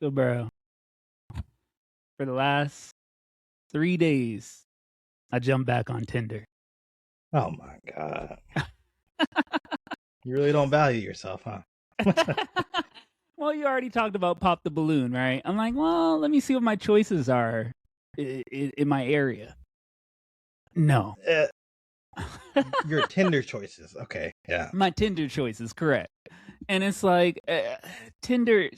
So, bro, for the last 3 days, I jumped back on Tinder. Oh my God. You really don't value yourself, huh? Well, you already talked about pop the balloon, right? I'm like, well, let me see what my choices are in my area. No. Your Tinder choices. Okay. Yeah. My Tinder choices, correct. And it's like, Tinder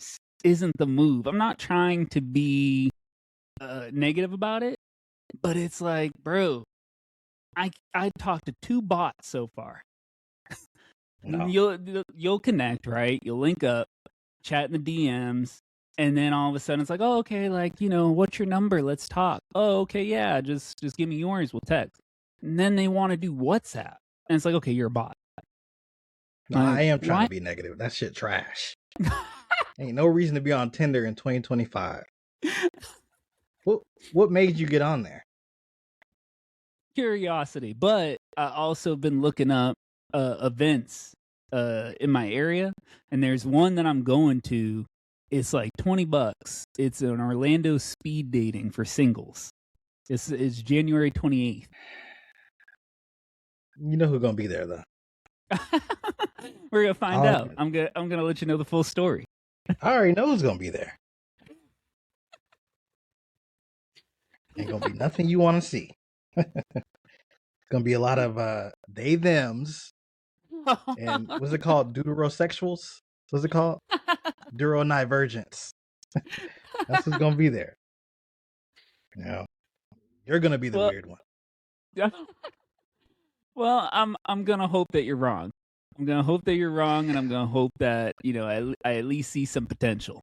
isn't the move. I'm not trying to be negative about it, but it's like, bro, I talked to 2 bots so far. No. You'll connect, right? You'll link up, chat in the DMs, and then all of a sudden it's like, oh, okay, like, what's your number? Let's talk. Oh, okay, yeah, just give me yours. We'll text. And then they want to do WhatsApp, and it's like, okay, you're a bot. No, Like, I am trying why? to be negative. That shit trash. Ain't no reason to be on Tinder in 2025. What made you get on there? Curiosity, but I also been looking up events in my area, and there's one that I'm going to. It's like $20. It's an Orlando speed dating for singles. It's January 28th. You know who's gonna be there though. We're gonna find out. I'm gonna let you know the full story. I already know who's gonna be there. Ain't gonna be nothing you want to see. It's gonna be a lot of they thems and what's it called? Deuterosexuals? What's it called? Neurodivergence. That's what's gonna be there. You're gonna be the weird one. Well, I'm gonna hope that you're wrong. I'm gonna hope that you're wrong, and I'm gonna hope that I at least see some potential.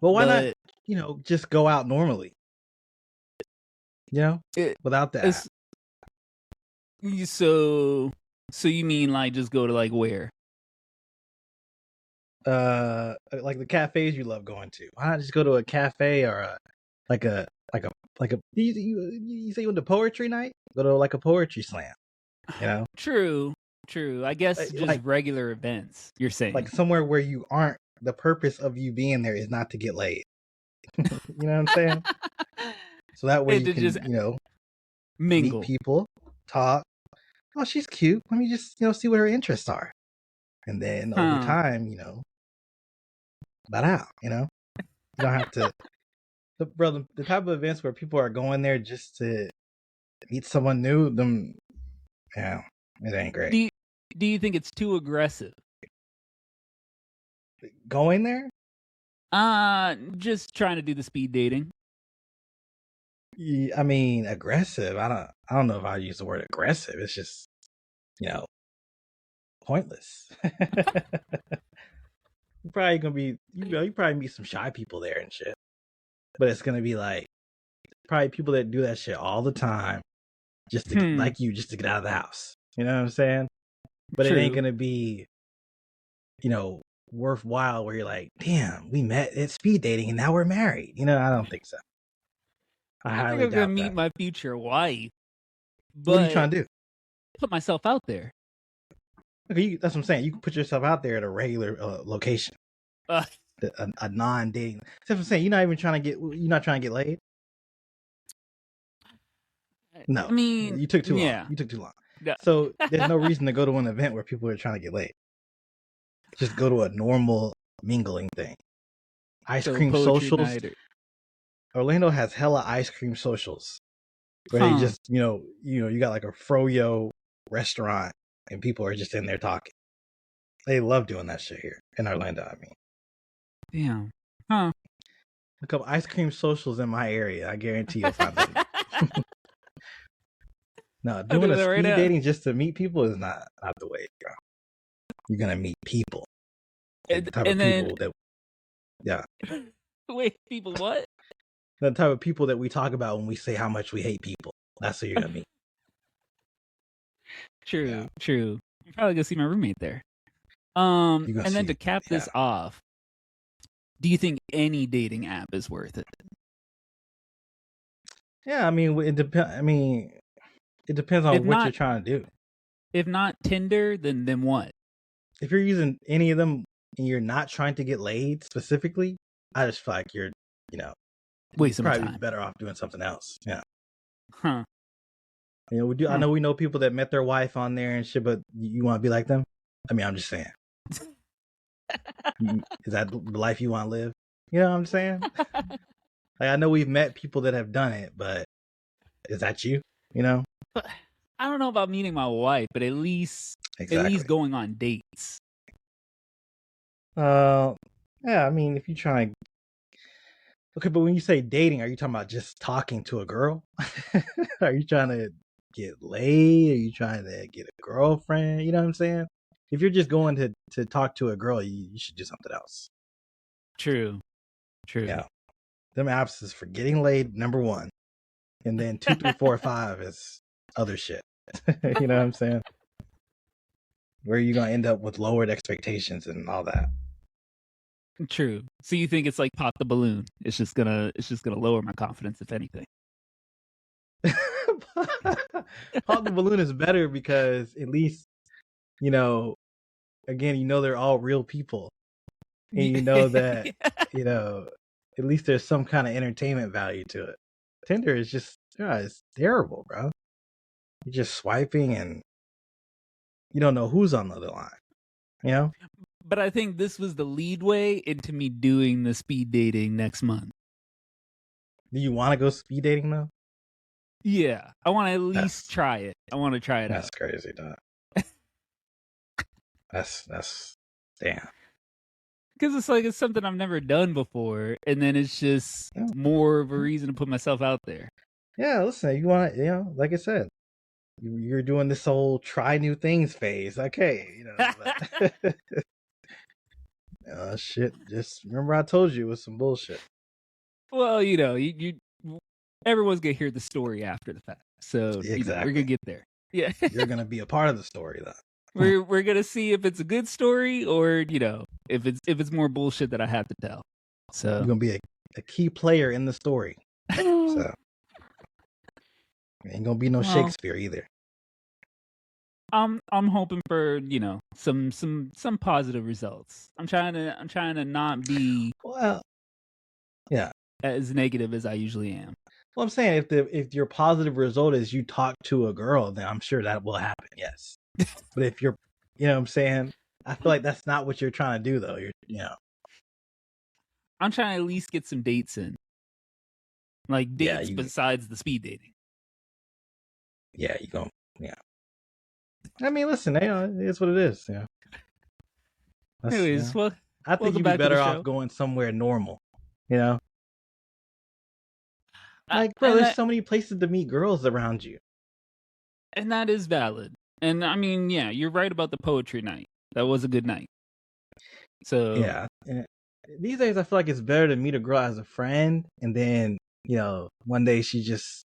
Well, why not? Just go out normally. Without that. So you mean like just go to like where? Like the cafes you love going to. Why not just go to a cafe or you say you went to poetry night? Go to like a poetry slam. True. I guess just like, regular events. You're saying like somewhere where you aren't. The purpose of you being there is not to get laid. You know what I'm saying? So that way you can just mingle, meet people, talk. Oh, she's cute. Let me just see what her interests are, and then over time, out. You don't have to. The type of events where people are going there just to meet someone new, it ain't great. Do you think it's too aggressive? Going there? Just trying to do the speed dating. I mean, aggressive. I don't know if I use the word aggressive. It's just, pointless. You're probably gonna be, you probably meet some shy people there and shit. But it's gonna be like probably people that do that shit all the time, just to like you, just to get out of the house. You know what I'm saying? But It ain't gonna be, worthwhile where you're like, damn, we met at speed dating and now we're married. I don't think so. I think I'm gonna meet my future wife. But what are you trying to do? Put myself out there. Okay, that's what I'm saying. You can put yourself out there at a regular location, a non-dating. That's what I'm saying. You're not trying to get laid. No, I mean, you took too long. Yeah. You took too long. Yeah. So there's no reason to go to an event where people are trying to get laid. Just go to a normal mingling thing. Ice cream socials. Orlando has hella ice cream socials where they just, you got like a froyo restaurant and people are just in there talking. They love doing that shit here in Orlando. I mean, damn, huh? Look up ice cream socials in my area. I guarantee you'll find them. No, doing a speed dating just to meet people is not the way, bro. You're gonna meet people. Like the type of people that, yeah. Wait, people what? The type of people that we talk about when we say how much we hate people. That's who you're gonna meet. True. You're probably gonna see my roommate there. And then to cap this off, do you think any dating app is worth it? Yeah, I mean, it depends. I mean, it depends on what you're trying to do. If not Tinder, then what? If you're using any of them and you're not trying to get laid specifically, I just feel like you're wasting my probably time. better off doing something else. Yeah. Huh. I know we know people that met their wife on there and shit, but you want to be like them? I mean, I'm just saying. Is that the life you want to live? You know what I'm saying? Like, I know we've met people that have done it, but is that you? You know? But I don't know about meeting my wife, but at least going on dates. Yeah, I mean, if you try. Okay, but when you say dating, are you talking about just talking to a girl? Are you trying to get laid? Are you trying to get a girlfriend? You know what I'm saying? If you're just going to talk to a girl, you should do something else. True. Yeah. Them apps is for getting laid, number 1. And then 2, 3, 4, 5 is other shit. You know what I'm saying? Where you're going to end up with lowered expectations and all that. True. So you think it's like pop the balloon? It's just gonna lower my confidence, if anything. Pop the balloon is better because at least, again, they're all real people. And you know that, at least there's some kind of entertainment value to it. Tinder is just, it's terrible, bro. You're just swiping and you don't know who's on the other line, you know? But I think this was the lead way into me doing the speed dating next month. Do you want to go speed dating though? Yeah, I want to at least try it. I want to try it out. That's crazy, dog. That's damn. Because it's something I've never done before, and then it's just more of a reason to put myself out there. Yeah, listen, you want to, like I said, you're doing this whole try new things phase. Okay, shit. Just remember I told you it was some bullshit. Well, you everyone's gonna hear the story after the fact, so we're gonna get there. Yeah, you're gonna be a part of the story though. We're gonna see if it's a good story or if it's more bullshit that I have to tell. So you're gonna be a key player in the story. So ain't gonna be no Shakespeare either. I'm hoping for some positive results. I'm trying to not be as negative as I usually am. Well, I'm saying if your positive result is you talk to a girl, then I'm sure that will happen. Yes. But if you're, what I'm saying, I feel like that's not what you're trying to do, though. I'm trying to at least get some dates in, like dates besides the speed dating. Yeah, you go. Yeah. I mean, listen, it's what it is. Yeah. Anyways, well, I think you'd be better off going somewhere normal. Like, bro, there's so many places to meet girls around you, and that is valid. And I mean, yeah, you're right about the poetry night. That was a good night. So yeah, these days I feel like it's better to meet a girl as a friend, and then one day she just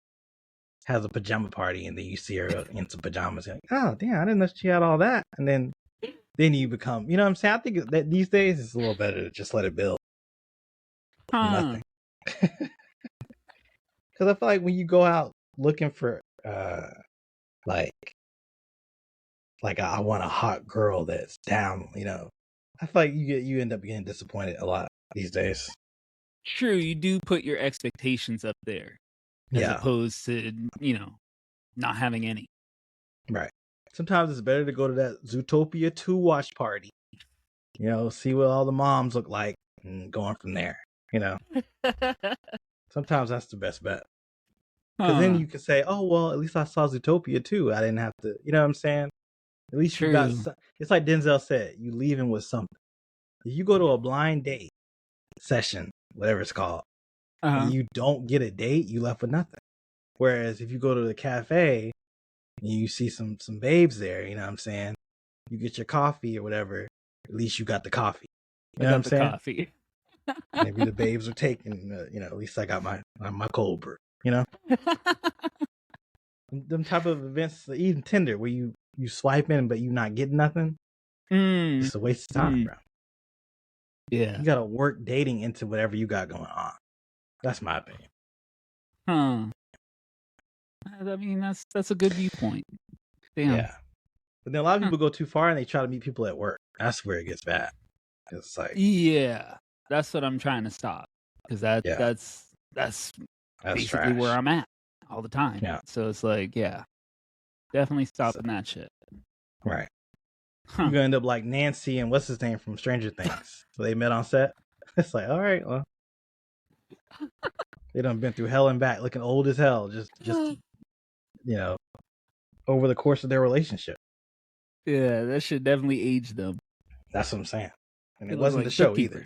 has a pajama party, and then you see her in some pajamas. You're like, oh damn, I didn't know she had all that. And then you become, what I'm saying. I think that these days it's a little better to just let it build. Nothing. Because I feel like when you go out looking for like I want a hot girl that's down, I feel like you end up getting disappointed a lot these days. True, you do put your expectations up there as opposed to, not having any. Right. Sometimes it's better to go to that USU32 watch party. See what all the moms look like and going from there, Sometimes that's the best bet. Because then you can say, oh, well, at least I saw Zootopia too. I didn't have to, you know what I'm saying? At least you got, it's like Denzel said, you leaving with something. If you go to a blind date session, whatever it's called, and you don't get a date, you left with nothing. Whereas if you go to the cafe and you see some babes there, you know what I'm saying? You get your coffee or whatever, at least you got the coffee. You know what I'm saying? Coffee. Maybe the babes are taking, at least I got my cold brew, Them type of events, even Tinder, where you swipe in but you not getting nothing, it's a waste of time, bro. Yeah, you gotta work dating into whatever you got going on. That's my opinion. I mean, that's a good viewpoint. Damn. Yeah, but then a lot of people go too far and they try to meet people at work. That's where it gets bad. It's like, yeah, That's what I'm trying to stop, because that's basically trash. where I'm at all the time. Yeah. So it's like, yeah, definitely stopping that shit. Right. You're gonna end up like Nancy and what's his name from Stranger Things. So they met on set. It's like, all right, well, they done been through hell and back, looking old as hell, just over the course of their relationship. Yeah, that should definitely age them. That's what I'm saying. And it wasn't the show either.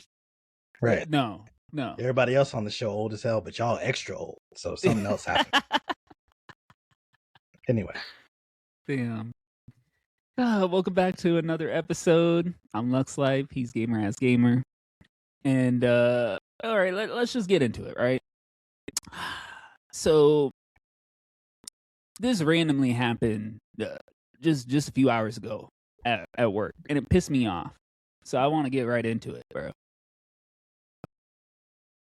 Right. No. Everybody else on the show old as hell, but y'all extra old. So something else happened. Anyway. Damn. Welcome back to another episode. I'm Lux Life. He's Gamer Ass Gamer. And all right, let's just get into it, right? So this randomly happened just a few hours ago at work, and it pissed me off. So I want to get right into it, bro.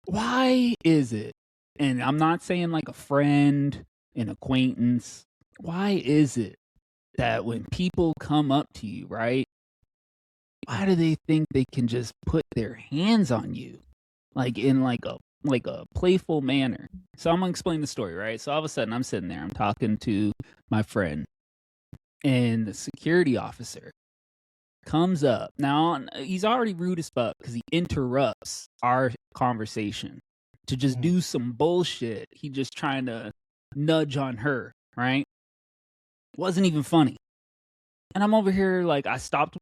Why is it, and I'm not saying like a friend, an acquaintance, why is it that when people come up to you, right, why do they think they can just put their hands on you, like in like a playful manner? So I'm gonna explain the story, right? So all of a sudden I'm sitting there, I'm talking to my friend, and the security officer comes up. Now he's already rude as fuck because he interrupts our conversation to just do some bullshit. He just trying to nudge on her, right? Wasn't even funny. And I'm over here like I stopped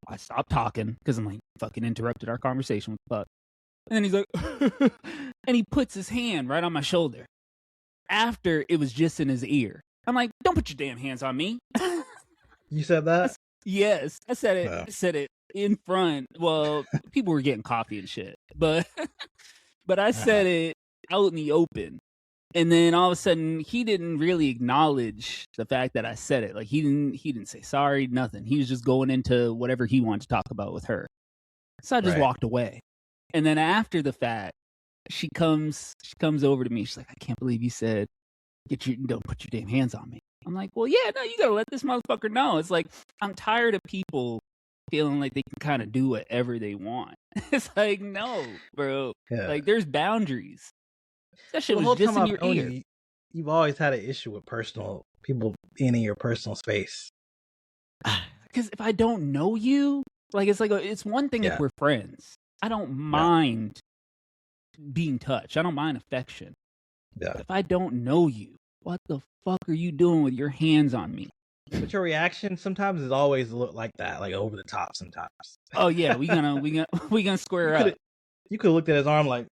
talking because I'm like, fucking interrupted our conversation. What the fuck? And then he's like, and he puts his hand right on my shoulder after it was just in his ear. I'm like, don't put your damn hands on me. You said that? Yes, I said it. I said it in front. Well, people were getting coffee and shit, but I said it out in the open. And then all of a sudden, he didn't really acknowledge the fact that I said it. Like he didn't say sorry, nothing. He was just going into whatever he wanted to talk about with her. So I just walked away. And then after the fact, she comes over to me. She's like, I can't believe you said, don't put your damn hands on me. I'm like, well, yeah, no, you gotta let this motherfucker know. It's like, I'm tired of people feeling like they can kind of do whatever they want. It's like, no, bro. Yeah. Like, there's boundaries. That shit was just in your ear. You've always had an issue with people being in your personal space. Because if I don't know you, like, it's like, it's one thing if we're friends. I don't mind being touched. I don't mind affection. Yeah. But if I don't know you, what the fuck are you doing with your hands on me? But your reaction sometimes is always look like that, like over the top sometimes. Oh yeah, we gonna square up. You could have looked at his arm like,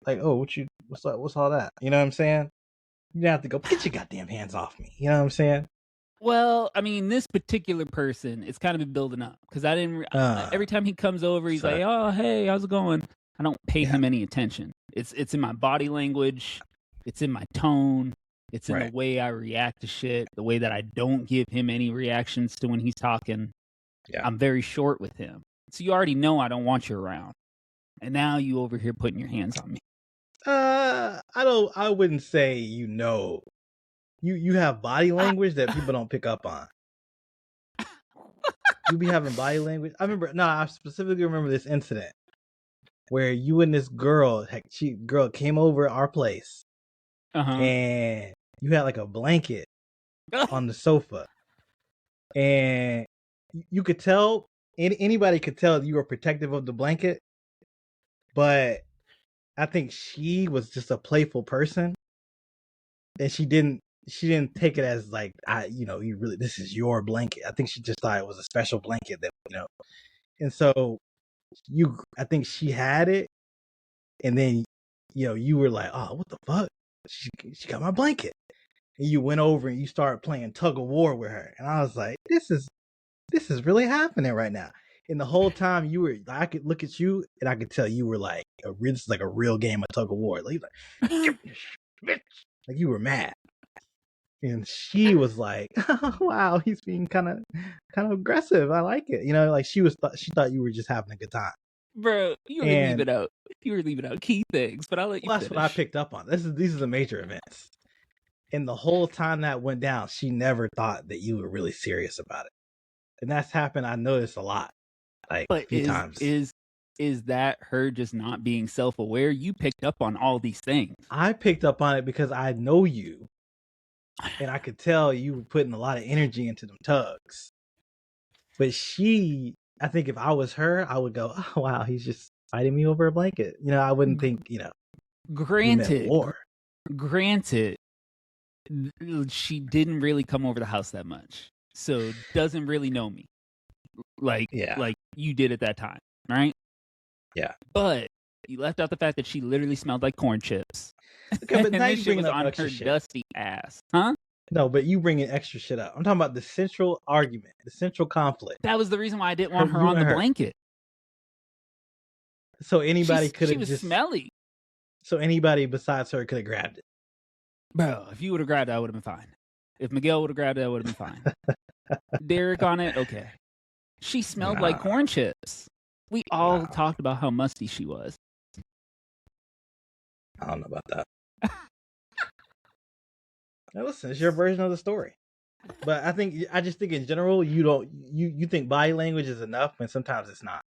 oh, what's all that? You know what I'm saying? You didn't have to go, get your goddamn hands off me. You know what I'm saying? Well, I mean, this particular person, it's kind of been building up because I didn't. Every time he comes over, he's like, "Oh, hey, how's it going?" I don't pay him any attention. It's in my body language, it's in my tone, it's in the way I react to shit, the way that I don't give him any reactions to when he's talking. Yeah. I'm very short with him, so you already know I don't want you around, and now you over here putting your hands on me. I wouldn't say You have body language that people don't pick up on. You be having body language. I specifically remember this incident where you and this girl came over our place, and you had like a blanket on the sofa, and you could tell anybody could tell you were protective of the blanket, but I think she was just a playful person, and she didn't take it as like, this is your blanket. I think she just thought it was a special blanket that, and so I think she had it, and then, you were like, oh, what the fuck? She got my blanket. And you went over and you started playing tug of war with her. And I was like, this is really happening right now. And the whole time I could look at you and I could tell you were like, this is like a real game of tug of war. Like you were mad. And she was like, oh, wow, he's being kind of aggressive. I like it. Like she thought you were just having a good time. Bro, you were leaving out key things, but I'll let you finish. That's what I picked up on. These are the major events. And the whole time that went down, she never thought that you were really serious about it. And that's happened, I noticed a lot. Like a few times. is that her just not being self-aware? You picked up on all these things. I picked up on it because I know you, and I could tell you were putting a lot of energy into them tugs. But I think if I was her, I would go, oh, wow, he's just fighting me over a blanket. I wouldn't think, we meant war. Granted, she didn't really come over the house that much, so doesn't really know me like you did at that time, right? Yeah. But you left out the fact that she literally smelled like corn chips. Okay, but now this you shit bringing was up on extra her shit. dusty ass, huh? No, but you bringing extra shit up. I'm talking about the central argument, the central conflict. That was the reason why I didn't want her on the blanket. So anybody could have just... She was smelly. So anybody besides her could have grabbed it. Bro, if you would have grabbed it, I would have been fine. If Miguel would have grabbed it, I would have been fine. Derek on it, okay. She smelled like corn chips. We all talked about how musty she was. I don't know about that. Now listen, it's your version of the story. But I just think in general, you think body language is enough, and sometimes it's not.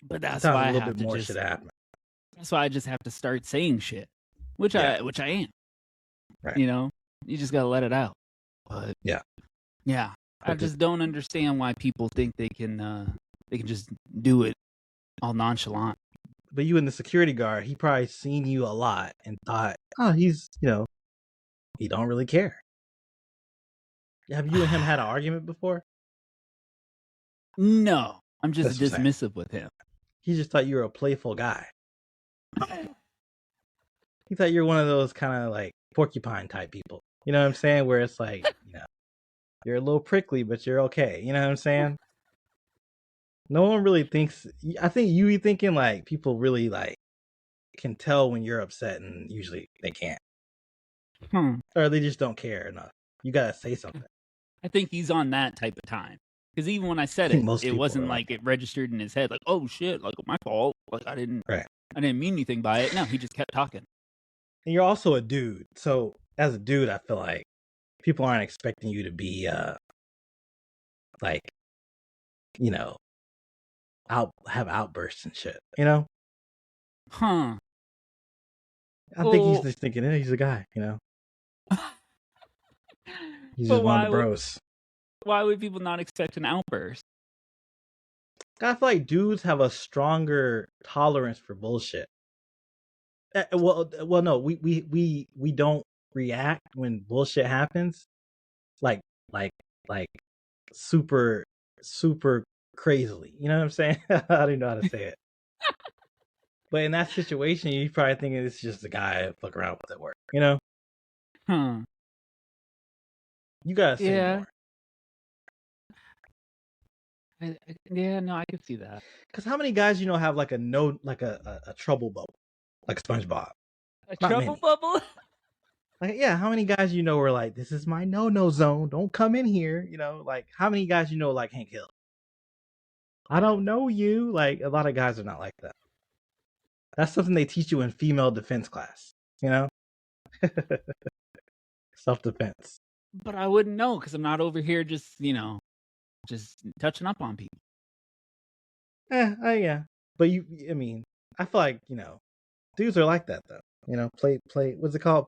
But that's why a little bit more should happen. That's why I just have to start saying shit, which I am. Right. You just gotta let it out. But yeah, I just don't understand why people think they can just do it all nonchalant. But you and the security guard, he probably seen you a lot and thought, oh, he's he don't really care. Have you and him had an argument before? No, I'm just dismissive with him. He just thought you were a playful guy. He thought you're one of those kind of like porcupine type people. You know what I'm saying? Where it's like, you're a little prickly, but you're okay. You know what I'm saying? No one really thinks. I think you be thinking like people really like can tell when you're upset, and usually they can't. Or they just don't care enough. You gotta say something. I think he's on that type of time. Because even when I said it wasn't like it registered in his head, like, oh shit, like my fault. Like I didn't mean anything by it. No, he just kept talking. And you're also a dude. So as a dude, I feel like people aren't expecting you to be like, have outbursts and shit, Huh. I think he's just thinking, he's a guy, He's just one of the bros. Why would people not expect an outburst? I feel like dudes have a stronger tolerance for bullshit. Well, no, we don't react when bullshit happens, like super crazily. You know what I'm saying? I don't even know how to say it. But in that situation, you're probably thinking it's just a guy fuck around with at work. You gotta say more. No, I could see that. Because how many guys have like a trouble bubble, like SpongeBob? A trouble bubble? Like, yeah, how many guys were like, this is my no zone, don't come in here? Like how many guys like Hank Hill? I don't know you. Like a lot of guys are not like that. That's something they teach you in female defense class. Self-defense. But I wouldn't know because I'm not over here just touching up on people. Yeah. But I feel like, dudes are like that though. Play what's it called?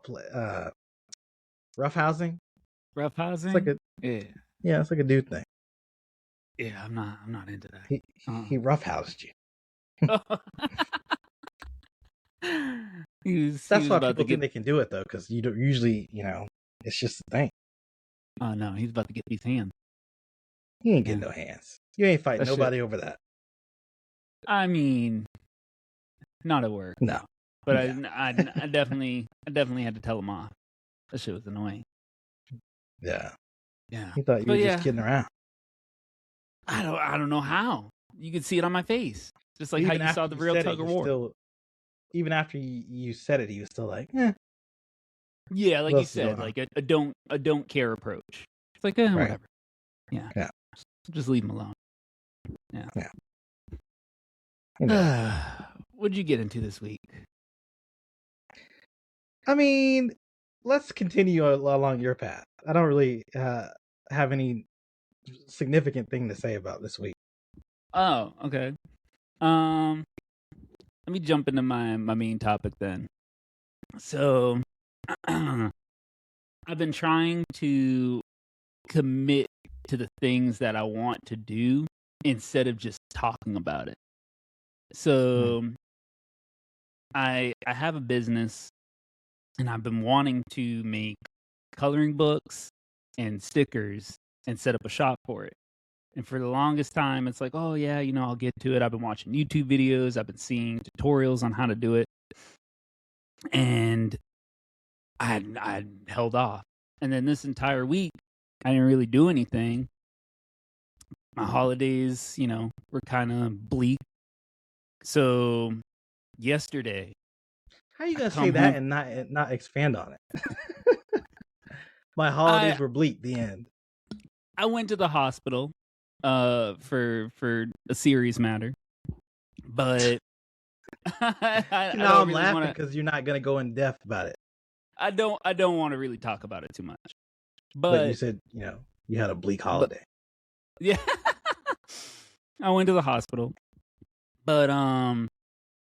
Roughhousing? Roughhousing? It's like yeah, it's like a dude thing. Yeah, I'm not into that. He roughhoused you. That's why people think they can do it though, because you don't usually, it's just a thing. Oh no, he's about to get these hands. He ain't getting no hands. You ain't fighting nobody over that. I mean, not at work. No. But I definitely had to tell him off. That shit was annoying. Yeah. Yeah. He thought you were just kidding around. I don't know how. You could see it on my face. Just like even how you saw the real tug of war. Even after you said it, he was still like, eh. Yeah, like you said, like a don't care approach. It's like, whatever. Yeah. Just leave him alone. Yeah. What'd you get into this week? I mean, let's continue along your path. I don't really have any significant thing to say about this week. Oh, okay. Let me jump into my main topic then. So, I've been trying to commit to the things that I want to do instead of just talking about it. So, I have a business, and I've been wanting to make coloring books and stickers and set up a shop for it. And for the longest time, it's like, oh yeah, I'll get to it. I've been watching YouTube videos. I've been seeing tutorials on how to do it. And I held off. And then this entire week, I didn't really do anything. My holidays, were kind of bleak. So yesterday, how you gonna say that and not expand on it? My holidays were bleak. The end. I went to the hospital for a serious matter, but I'm really laughing because you're not gonna go in depth about it. I don't want to really talk about it too much. But you said you had a bleak holiday. Yeah, I went to the hospital, but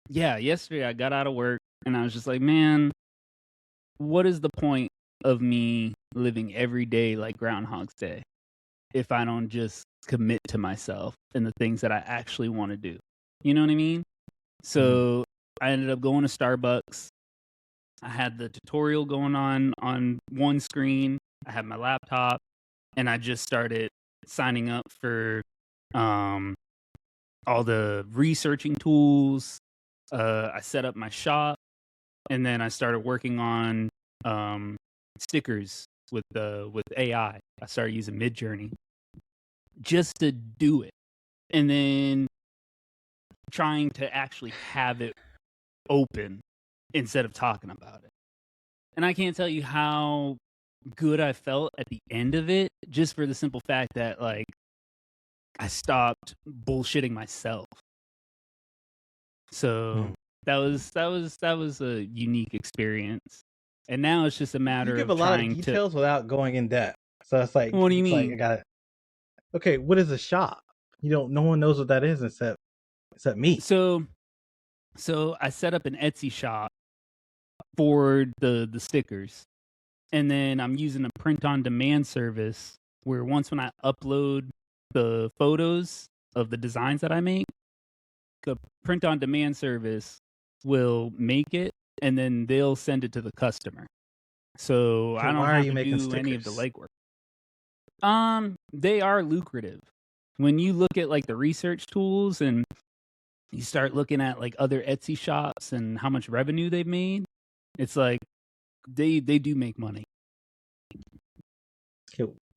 yeah, yesterday I got out of work and I was just like, man, what is the point of me living every day like Groundhog's Day if I don't just commit to myself and the things that I actually want to do? You know what I mean? So I ended up going to Starbucks. I had the tutorial going on one screen. I had my laptop, and I just started signing up for all the researching tools. I set up my shop, and then I started working on stickers with AI. I started using Midjourney just to do it, and then trying to actually have it open instead of talking about it. And I can't tell you how good I felt at the end of it, just for the simple fact that like I stopped bullshitting myself. So that was a unique experience. And now it's just a matter of you give a lot of details without going in depth. So it's like, what do you mean? Like okay, what is a shop? No one knows what that is except me. So I set up an Etsy shop for the stickers. And then I'm using a print on demand service where when I upload the photos of the designs that I make, the print on demand service will make it and then they'll send it to the customer. So I don't have to do any of the legwork. They are lucrative. When you look at like the research tools and you start looking at like other Etsy shops and how much revenue they've made, it's like they do make money.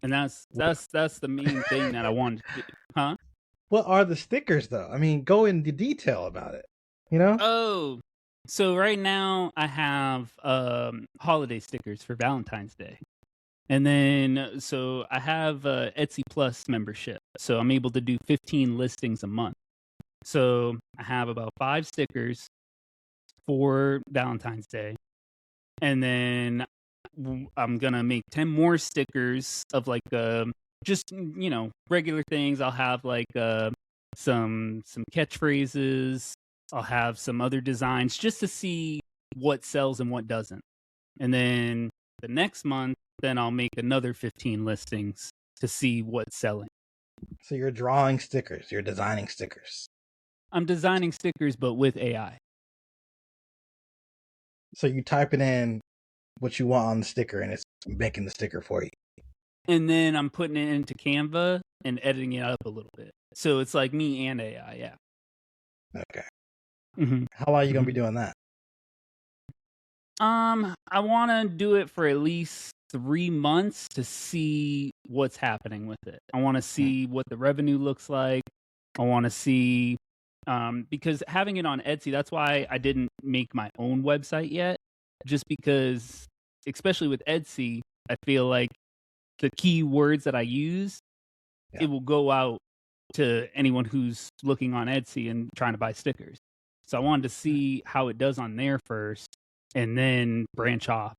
And that's the main thing that I wanted to do. Huh? What are the stickers though? I mean, go into detail about it. Oh, so right now I have holiday stickers for Valentine's Day. And then so I have Etsy Plus membership. So I'm able to do 15 listings a month. So I have about 5 stickers for Valentine's Day. And then I'm going to make 10 more stickers of like just regular things. I'll have like some catchphrases. I'll have some other designs just to see what sells and what doesn't. And then the next month, then I'll make another 15 listings to see what's selling. So you're drawing stickers. You're designing stickers. I'm designing stickers, but with AI. So you type it in what you want on the sticker, and it's making the sticker for you. And then I'm putting it into Canva and editing it up a little bit. So it's like me and AI, yeah. Okay. Mm-hmm. How long are you going to be doing that? I want to do it for at least 3 months to see what's happening with it. I want to see what the revenue looks like. I want to see, because having it on Etsy, that's why I didn't make my own website yet. Just because, especially with Etsy, I feel like the keywords that I use, it will go out to anyone who's looking on Etsy and trying to buy stickers. So I wanted to see how it does on there first and then branch off.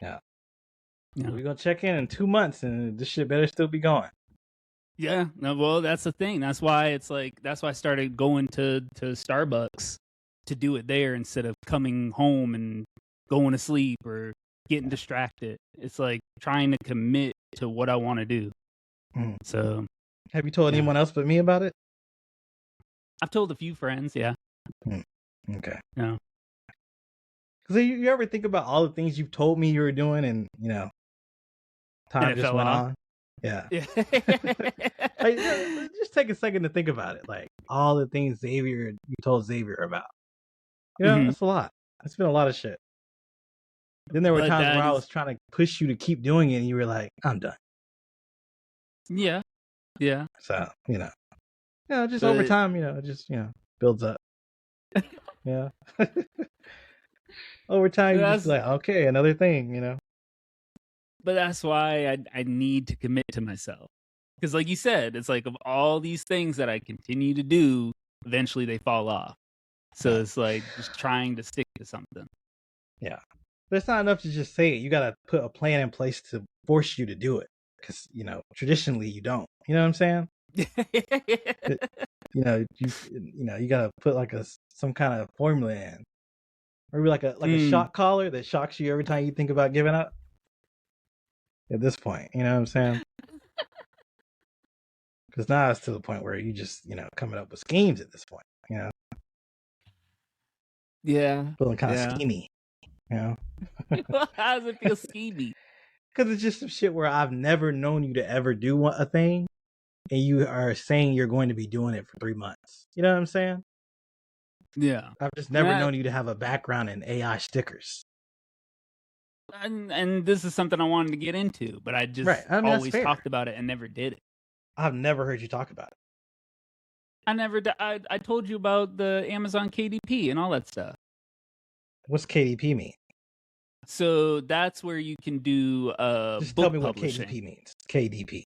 Yeah. We're going to check in 2 months and this shit better still be going. Yeah, no, well, that's the thing. That's why I started going to Starbucks to do it there instead of coming home and going to sleep or getting distracted. It's like trying to commit to what I want to do. So, have you told anyone else but me about it? I've told a few friends, yeah. Okay. No. Because you ever think about all the things you've told me you were doing, and time just went on. Yeah. Like, just take a second to think about it. Like all the things you told Xavier about. That's a lot. It's been a lot of shit. Then there were times where I was trying to push you to keep doing it, and you were like, "I'm done." Yeah. Yeah. So just over time, it just builds up. Yeah. Over time, you just like, okay, another thing. But that's why I need to commit to myself. Because like you said, it's like of all these things that I continue to do, eventually they fall off. So it's like just trying to stick to something. Yeah. But it's not enough to just say it. You got to put a plan in place to force you to do it. Because, traditionally you don't. You know what I'm saying? You got to put like some kind of formula in. Maybe like a shock collar that shocks you every time you think about giving up. At this point, you know what I'm saying? Because now it's to the point where you just, coming up with schemes at this point, Yeah. Feeling kind of schemy, How does it feel schemy? Because it's just some shit where I've never known you to ever do a thing, and you are saying you're going to be doing it for 3 months. You know what I'm saying? Yeah. I've just never known you to have a background in AI stickers. And this is something I wanted to get into, but I just always talked about it and never did it. I've never heard you talk about it. I told you about the Amazon KDP and all that stuff. What's KDP mean? So that's where you can do just book tell me publishing. What KDP means. KDP.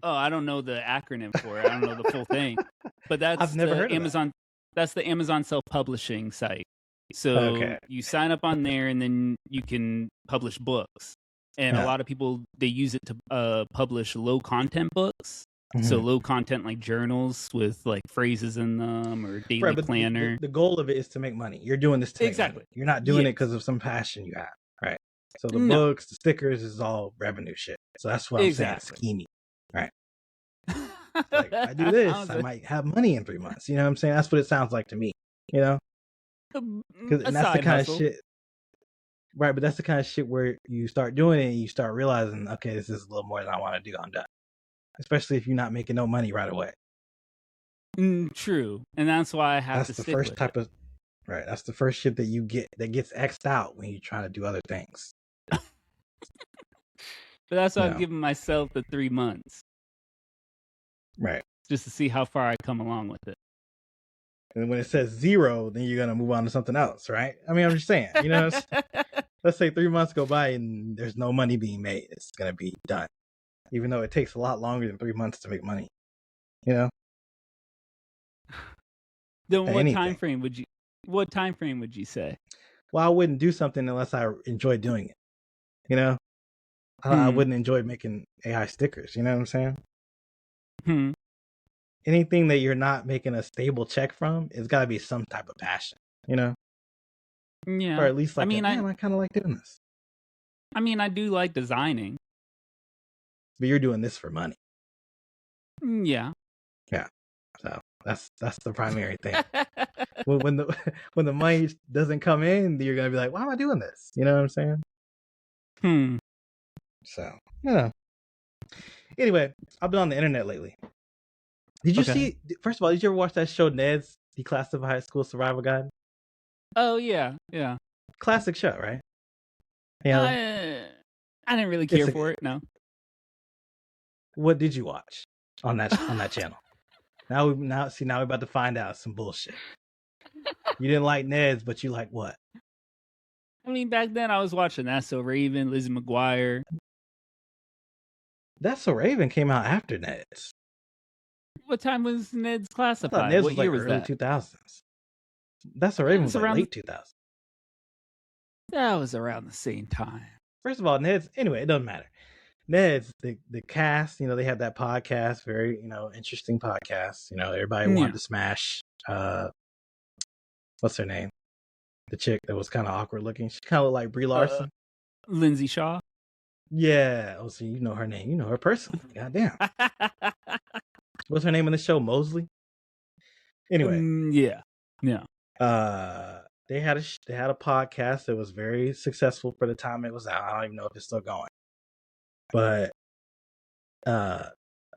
Oh, I don't know the acronym for it. I don't know the full thing. But that's I've never heard Amazon. Of that. That's the Amazon self-publishing site. So you sign up on there, and then you can publish books. And a lot of people, they use it to publish low-content books. Mm-hmm. So low-content, like journals with like phrases in them or daily planner. The goal of it is to make money. You're doing this to make money. You're not doing it because of some passion you have, right? So the books, the stickers is all revenue shit. So that's what I'm saying, scheming, right? Like, I do this, I might have money in 3 months. You know what I'm saying? That's what it sounds like to me, And that's the kind of shit, right? But that's the kind of shit where you start doing it and you start realizing, okay, this is a little more than I want to do. I'm done. Especially if you're not making no money right away. True. And that's why I have to stick with it. That's the first type of, right? That's the first shit that you get that gets X'd out when you try to do other things. But that's why I'm giving myself the 3 months. Right. Just to see how far I come along with it. And when it says 0, then you're going to move on to something else, right? I mean, I'm just saying, let's say 3 months go by and there's no money being made. It's going to be done. Even though it takes a lot longer than 3 months to make money, Then what time frame would you say? Well, I wouldn't do something unless I enjoy doing it. I wouldn't enjoy making AI stickers. You know what I'm saying? Anything that you're not making a stable check from, it's got to be some type of passion. Yeah. Or at least like, I kind of like doing this. I mean, I do like designing. But you're doing this for money. Yeah. Yeah. So that's the primary thing. when the money doesn't come in, you're gonna be like, why am I doing this? You know what I'm saying? So Anyway, I've been on the internet lately. Did you see? First of all, did you ever watch that show, Ned's Declassified School Survival Guide? Oh yeah. Classic show, right? I didn't really care for it. No. What did you watch on that channel? Now we're about to find out some bullshit. You didn't like Ned's, but you like what? I mean, back then I was watching That's So Raven, Lizzie McGuire. That's So Raven came out after Ned's. What time was Ned's Classified? Ned's what year was early that? 2000s. That's So Raven was like late 2000s. That was around the same time. First of all, Ned's, anyway, it doesn't matter. Ned's the cast, they had that podcast, very, interesting podcast. Everybody wanted to smash what's her name? The chick that was kind of awkward looking. She kind of looked like Brie Larson. Lindsay Shaw. Yeah. Oh, so you know her name. You know her personally. Goddamn. What's her name in the show? Mosley. Anyway. Yeah. They had a podcast that was very successful for the time it was out. I don't even know if it's still going. But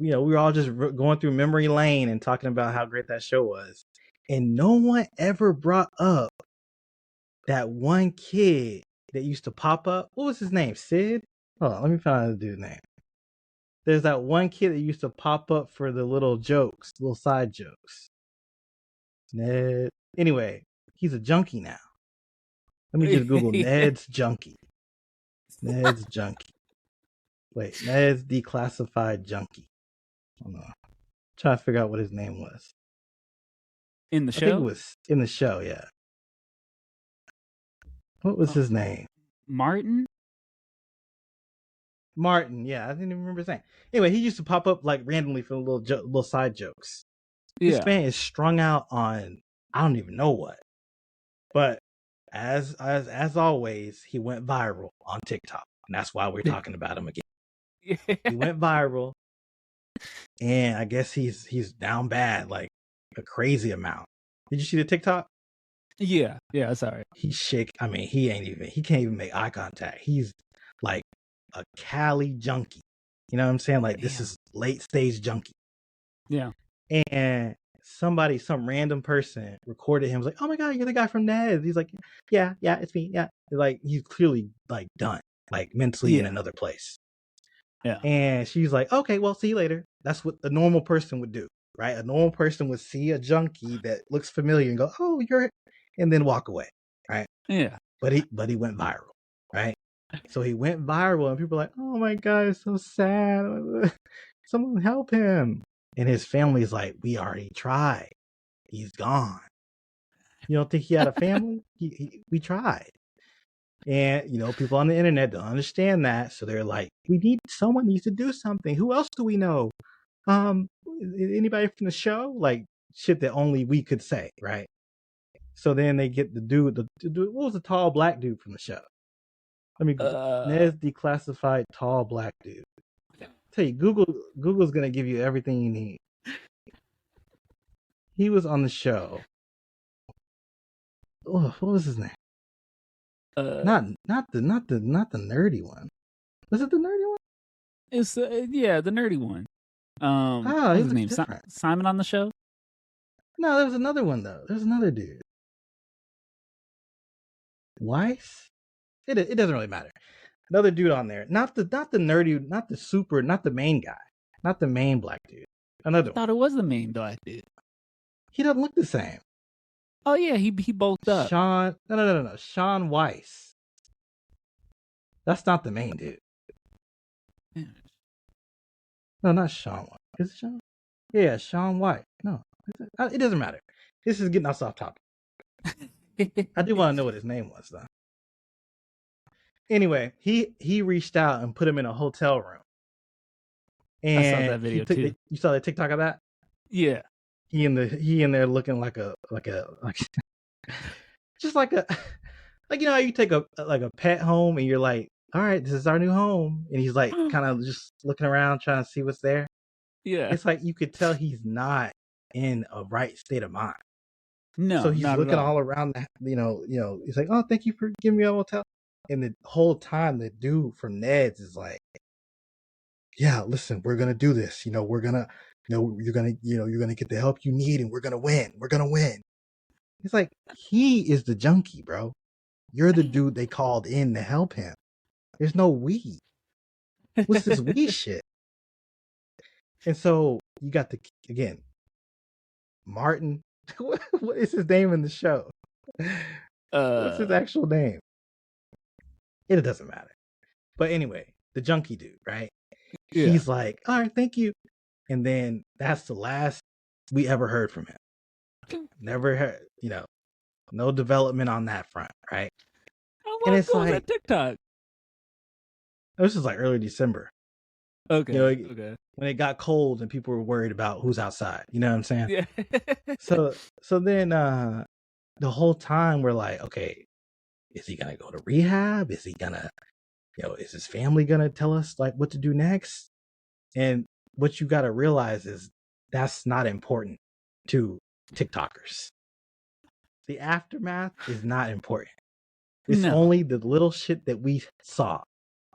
we were all just going through memory lane and talking about how great that show was, and no one ever brought up that one kid that used to pop up. What was his name? Sid? Hold on, let me find the dude's name. There's that one kid that used to pop up for the little jokes, little side jokes. Ned. Anyway, he's a junkie now. Let me just Google Ned's Junkie. Ned's Junkie. Wait, Ned's Declassified Junkie. Hold on. I'm trying to figure out what his name was. In the show? I think it was in the show, yeah. What was his name? Martin? Martin, yeah. I didn't even remember his name. Anyway, he used to pop up like randomly for little side jokes. This man is strung out on I don't even know what. But as always, he went viral on TikTok. And that's why we're talking about him again. He went viral, and I guess he's down bad, like a crazy amount. Did you see the TikTok? Yeah, sorry. He's shake. I mean, he can't even make eye contact. He's like a Cali junkie. You know what I'm saying? Like this is late stage junkie. Yeah. And some random person recorded him. Was like, oh my god, you're the guy from Ned. He's like, yeah, it's me. Yeah, like he's clearly like done, like mentally in another place. Yeah. And she's like, okay, well, see you later. That's what a normal person would do, right? A normal person would see a junkie that looks familiar and go, oh, you're, and then walk away, right? Yeah. But he went viral, right? So he went viral, and people are like, oh my god, it's so sad. Someone help him. And his family's like, we already tried. He's gone. You don't think he had a family? We tried. And, people on the internet don't understand that. So they're like, someone needs to do something. Who else do we know? Anybody from the show? Like shit that only we could say, right? So then they get the dude, what was the tall black dude from the show? Let me Ned's Declassified tall black dude. Tell you, Google's gonna give you everything you need. He was on the show. Oh, what was his name? Not the nerdy one. Was it the nerdy one? It's the nerdy one. What was his name? Simon on the show? No, there was another one though. There's another dude. Weiss? It doesn't really matter. Another dude on there. Not the nerdy, not the main guy. Not the main black dude. Another one. I thought it was the main black dude. He doesn't look the same. Oh yeah, he bulked up. No. Sean Weiss. That's not the main dude. No, not Sean White. Is it Sean? Yeah, Sean White. No, it doesn't matter. This is getting us off topic. I do want to know what his name was, though. Anyway, he reached out and put him in a hotel room. And I saw that video too. You saw the TikTok of that? Yeah. He in there looking like just like a like how you take a pet home and you're like, all right, this is our new home, and he's like kind of just looking around trying to see what's there. Yeah, it's like you could tell he's not in a right state of mind. No, so he's looking all around. He's like, oh, thank you for giving me a hotel. And the whole time, the dude from Ned's is like, yeah, listen, we're gonna do this. We're gonna, you're gonna get the help you need, and we're gonna win. We're gonna win. It's like he is the junkie, bro. You're the dude they called in to help him. There's no we. What's this we shit? And so you got Martin. What is his name in the show? What's his actual name? It doesn't matter. But anyway, the junkie dude, right? Yeah. He's like, all right, thank you. And then that's the last we ever heard from him. Never heard, no development on that front, right? How long ago was that TikTok? This is like early December. Okay. Okay. When it got cold and people were worried about who's outside. You know what I'm saying? Yeah. So then the whole time we're like, okay, is he gonna go to rehab? Is he gonna, is his family gonna tell us like what to do next? And what you gotta realize is that's not important to TikTokers. The aftermath is not important. It's only the little shit that we saw.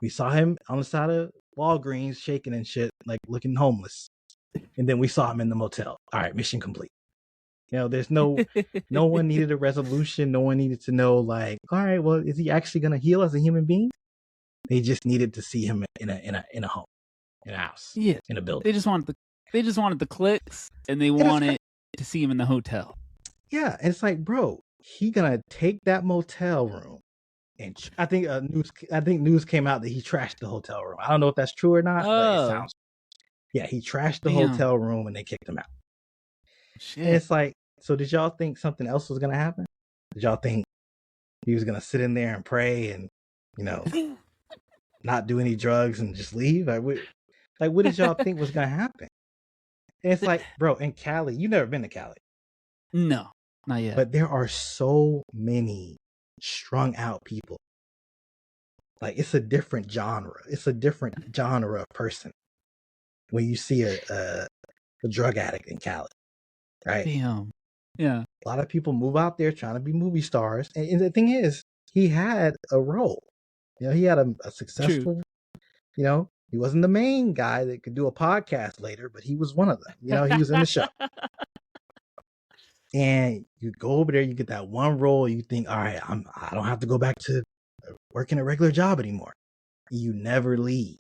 We saw him on the side of Walgreens shaking and shit, like looking homeless. And then we saw him in the motel. All right, mission complete. There's no one needed a resolution. No one needed to know like, all right, well, is he actually gonna heal as a human being? They just needed to see him in a home, in a house, in a building. They just wanted the clicks, and they wanted to see him in the hotel. Yeah, and it's like, bro, he gonna take that motel room, and I think news came out that he trashed the hotel room. I don't know if that's true or not, but it sounds. Yeah, he trashed the hotel room and they kicked him out. Shit. And it's like, so did y'all think something else was gonna happen? Did y'all think he was gonna sit in there and pray and not do any drugs and just leave? What did y'all think was gonna happen? And it's like, bro, in Cali, you never been to Cali. No, not yet. But there are so many strung out people. Like, it's a different genre. It's a different genre of person when you see a drug addict in Cali, right? Damn. Yeah. A lot of people move out there trying to be movie stars. And the thing is, he had a role. He had a successful, he wasn't the main guy that could do a podcast later, but he was one of them. He was in the show. And you go over there, you get that one role, you think, all right, I don't have to go back to working a regular job anymore. And you never leave.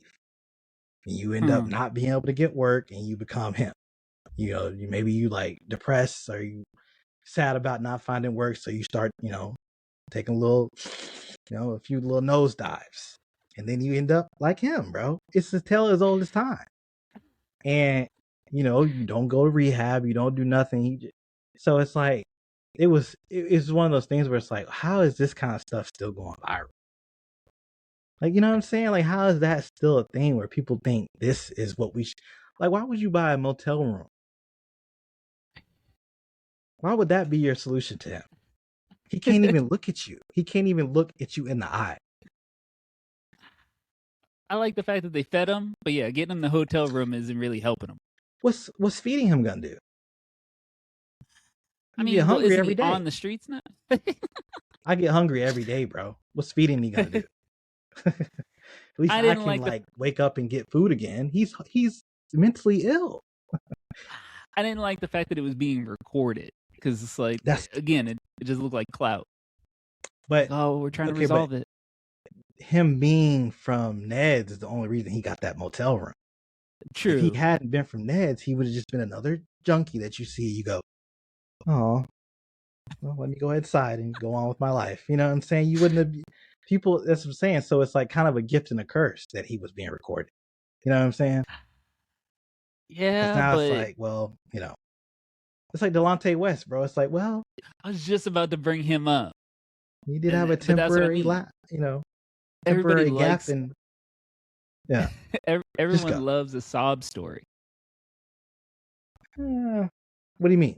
And you end up not being able to get work, and you become him. Maybe you like depressed, or you sad about not finding work, so you start, taking a few little nosedives. And then you end up like him, bro. It's a tale as old as time. And, you don't go to rehab, you don't do nothing. So it's like, it's one of those things where it's like, how is this kind of stuff still going viral? Like, you know what I'm saying? Like, how is that still a thing where people think this is what we like, why would you buy a motel room? Why would that be your solution to him? He can't even look at you. He can't even look at you in the eye. I like the fact that they fed him, but yeah, getting him in the hotel room isn't really helping him. What's feeding him gonna do? I mean, get hungry every day. On the streets now? I get hungry every day, bro. What's feeding me gonna do? At least I can like wake up and get food again. He's mentally ill. I didn't like the fact that it was being recorded, because it's like, again, it just looked like clout. But we're trying to resolve it. Him being from Ned's is the only reason he got that motel room. True. If he hadn't been from Ned's, he would have just been another junkie that you see. You go, oh, well, let me go inside and go on with my life. You know what I'm saying? You wouldn't have people. That's what I'm saying. So it's like kind of a gift and a curse that he was being recorded. You know what I'm saying? Yeah. Now it's like, well, it's like Delonte West, bro. It's like, well, I was just about to bring him up. He did have a temporary, temporary gap, and yeah, everyone loves a sob story. What do you mean?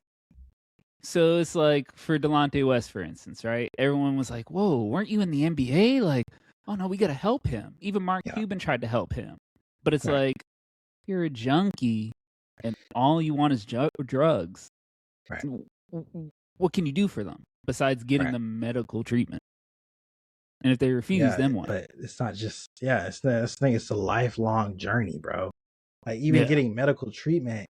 So it's like for Delonte West, for instance, right? Everyone was like, "Whoa, weren't you in the NBA?" Like, "Oh no, we got to help him." Even Mark Cuban tried to help him, but it's like, you're a junkie, and all you want is drugs. Right. What can you do for them besides getting them medical treatment? And if they refuse, then what? But it's not just it's this thing. It's a lifelong journey, bro. Like even getting medical treatment,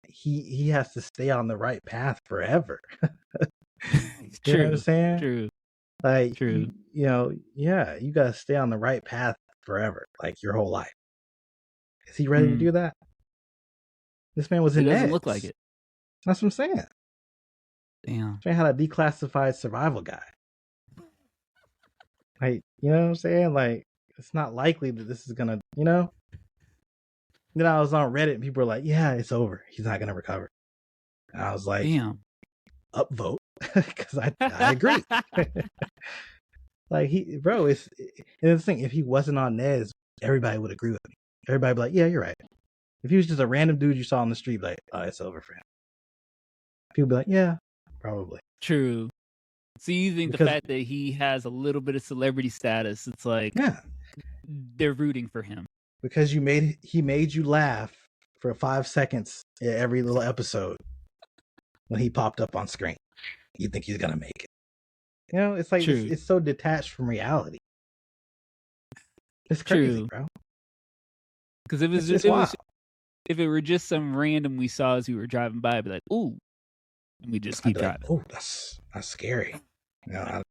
he has to stay on the right path forever. You know what I'm saying? True. Like true. You gotta stay on the right path forever, like your whole life. Is he ready to do that? This man was in Ned's. Doesn't look like it. That's what I'm saying. Damn. This man had a declassified survival guide. Like, you know what I'm saying? Like, it's not likely that this is gonna, Then I was on Reddit and people were like, yeah, it's over. He's not gonna recover. And I was like, damn. Upvote. Because I agree. Like, and the thing, if he wasn't on Ned's, everybody would agree with me. everybody be like, yeah, you're right. If he was just a random dude you saw on the street, like, oh, it's over for him. People be like, yeah, probably. True. So you think because, the fact that he has a little bit of celebrity status, it's like, yeah, they're rooting for him. Because he made you laugh for 5 seconds in every little episode when he popped up on screen. You think he's gonna make it. You know, it's like it's so detached from reality. It's crazy, bro. Because if it were just some random we saw as we were driving by, I'd be like, ooh, and we just keep driving. Like, oh, that's scary. You know, I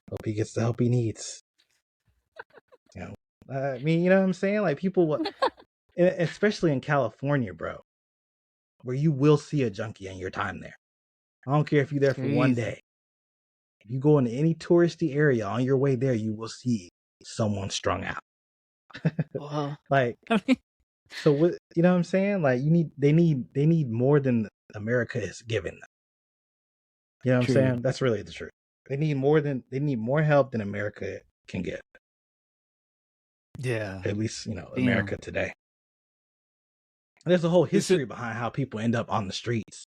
hope he gets the help he needs. You know, I mean, you know what I'm saying? Like people, especially in California, bro, where you will see a junkie in your time there. I don't care if you're there for one day. If you go into any touristy area on your way there, you will see someone strung out. Well, like, so what? You know what I'm saying? Like, they need more than America is giving them. You know what I'm saying? That's really the truth. They need more help than America can give. Yeah. At least, you know, America today. There's a whole history behind how people end up on the streets.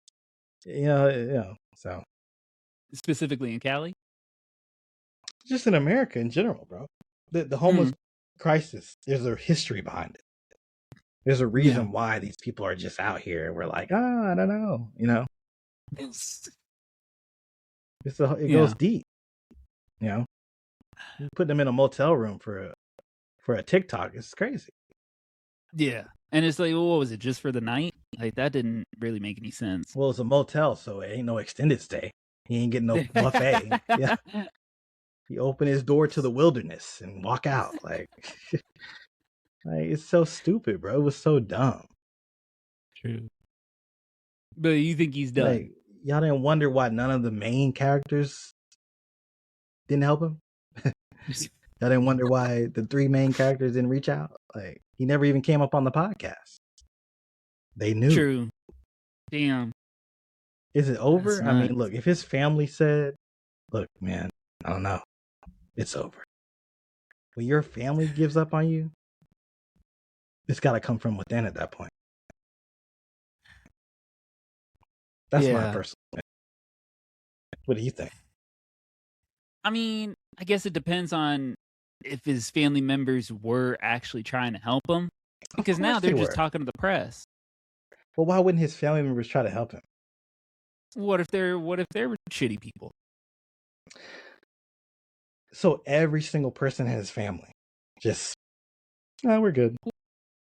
You know, so. Specifically in Cali? Just in America in general, bro. The homeless crisis, there's a history behind it. There's a reason why these people are just out here. We're like, I don't know, you know. It goes deep, you know. You put them in a motel room for a TikTok. It's crazy. Yeah, and it's like, well, what was it, just for the night? Like, that didn't really make any sense. Well, it's a motel, so it ain't no extended stay. He ain't getting no buffet. Yeah, he opened his door to the wilderness and walk out. Like it's so stupid, bro. It was so dumb. True. But you think he's done? Like, y'all didn't wonder why none of the main characters didn't help him? Y'all didn't wonder why the 3 main characters didn't reach out? Like, he never even came up on the podcast. They knew. True. Damn. Is it over? I mean, look, if his family said, look, man, I don't know. It's over. When your family gives up on you, it's got to come from within at that point. That's my personal opinion. What do you think? I mean, I guess it depends on if his family members were actually trying to help him. Because now they're just talking to the press. Well, why wouldn't his family members try to help him? What if they're shitty people? So every single person in his family just, we're good.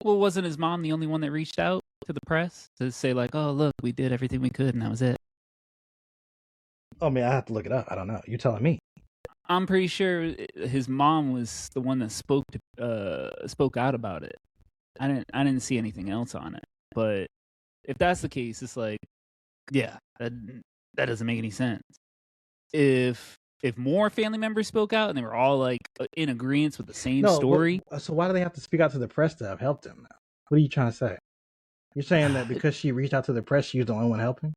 Well, wasn't his mom the only one that reached out to the press to say, like, oh, look, we did everything we could and that was it? Oh, man, I have to look it up. I don't know. You're telling me. I'm pretty sure his mom was the one that spoke out about it. I didn't see anything else on it. But if that's the case, it's like, yeah, that doesn't make any sense. If more family members spoke out and they were all like in agreement with the same story, so why do they have to speak out to the press to have helped him? What are you trying to say? You're saying that because she reached out to the press, she was the only one helping?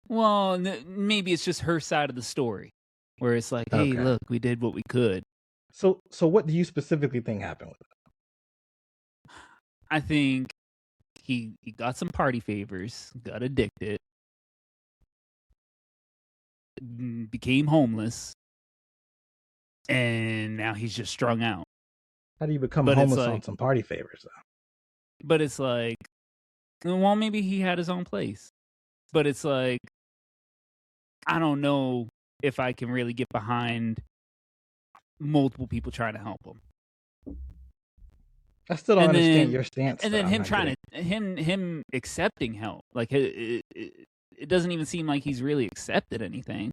Well, maybe it's just her side of the story, where it's like, hey, look, we did what we could. So what do you specifically think happened with it? I think he got some party favors, got addicted, became homeless, and now he's just strung out. How do you become homeless on some party favors, though? But it's like, well, maybe he had his own place. But it's like, I don't know if I can really get behind multiple people trying to help him. I still don't understand your stance. And then him accepting help. Like, it doesn't even seem like he's really accepted anything.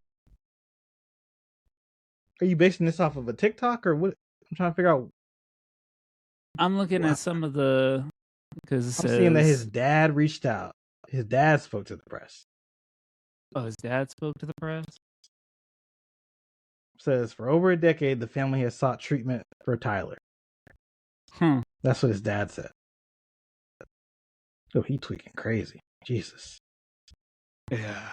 Are you basing this off of a TikTok or what? I'm trying to figure out. I'm looking at some of the, because I'm seeing that his dad reached out. His dad spoke to the press. Oh, his dad spoke to the press? Says, for over a decade, the family has sought treatment for Tyler. That's what his dad said. Oh, he tweaking crazy. Jesus. Yeah.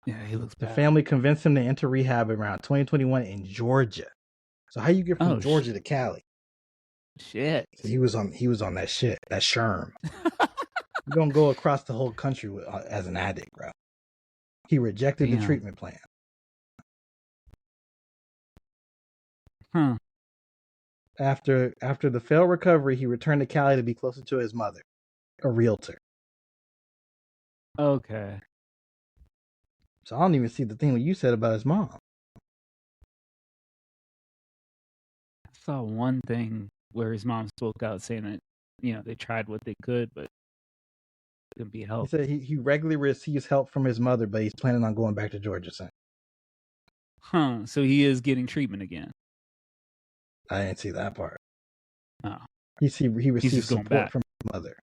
Yeah, he looks bad. The family convinced him to enter rehab around 2021 in Georgia. So how you get from Georgia to Cali? Shit. So he was on that shit, that sherm. You don't go across the whole country as an addict, bro. He rejected the treatment plan. Huh. After the failed recovery, he returned to Cali to be closer to his mother, a realtor. Okay. So I don't even see the thing that you said about his mom. I saw one thing where his mom spoke out saying that, they tried what they could, but couldn't be helped. He said he regularly receives help from his mother, but he's planning on going back to Georgia soon. Huh. So he is getting treatment again. I didn't see that part. Oh. He receives support from his mother.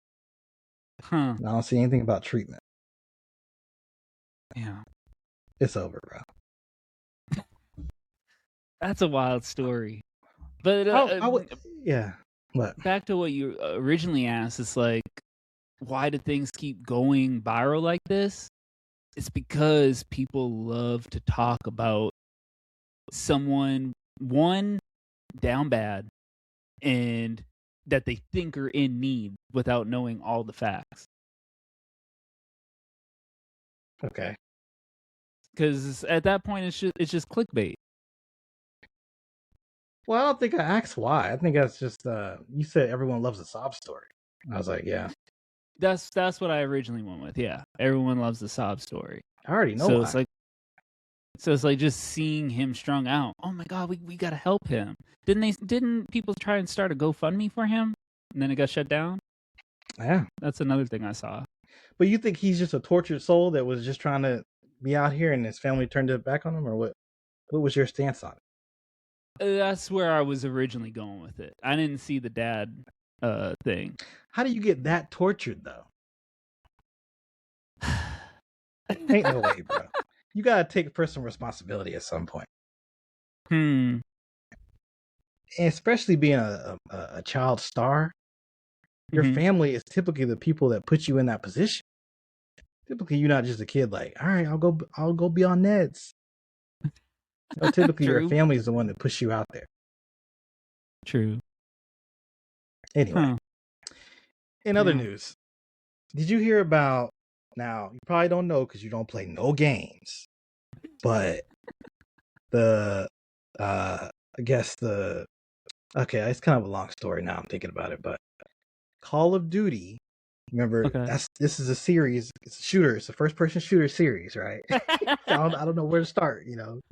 Huh. I don't see anything about treatment. Yeah. It's over, bro. That's a wild story. But yeah. What? Back to what you originally asked, it's like, why do things keep going viral like this? It's because people love to talk about someone, one, down bad, and that they think are in need without knowing all the facts. Okay. Because at that point, it's just clickbait. Well, I don't think I asked why. I think that's just you said everyone loves a sob story. I was like, yeah. That's what I originally went with. Yeah, everyone loves the sob story. I already know why. It's like just seeing him strung out. Oh my god, we gotta help him. Didn't people try and start a GoFundMe for him, and then it got shut down? Yeah, that's another thing I saw. But you think he's just a tortured soul that was just trying to be out here, and his family turned it back on him, or what? What was your stance on it? That's where I was originally going with it. I didn't see the dad thing. How do you get that tortured though? Ain't no way, bro. You gotta take personal responsibility at some point. And especially being a child star, your family is typically the people that put you in that position. Typically, you're not just a kid like, all right, I'll go be on Neds. Typically, your family is the one that pushes you out there. True. Anyway, in other news, did you hear about? Now you probably don't know because you don't play no games, but okay, it's kind of a long story now. I'm thinking about it, but Call of Duty. Remember, this is a series. It's a shooter. It's a first-person shooter series, right? I don't know where to start.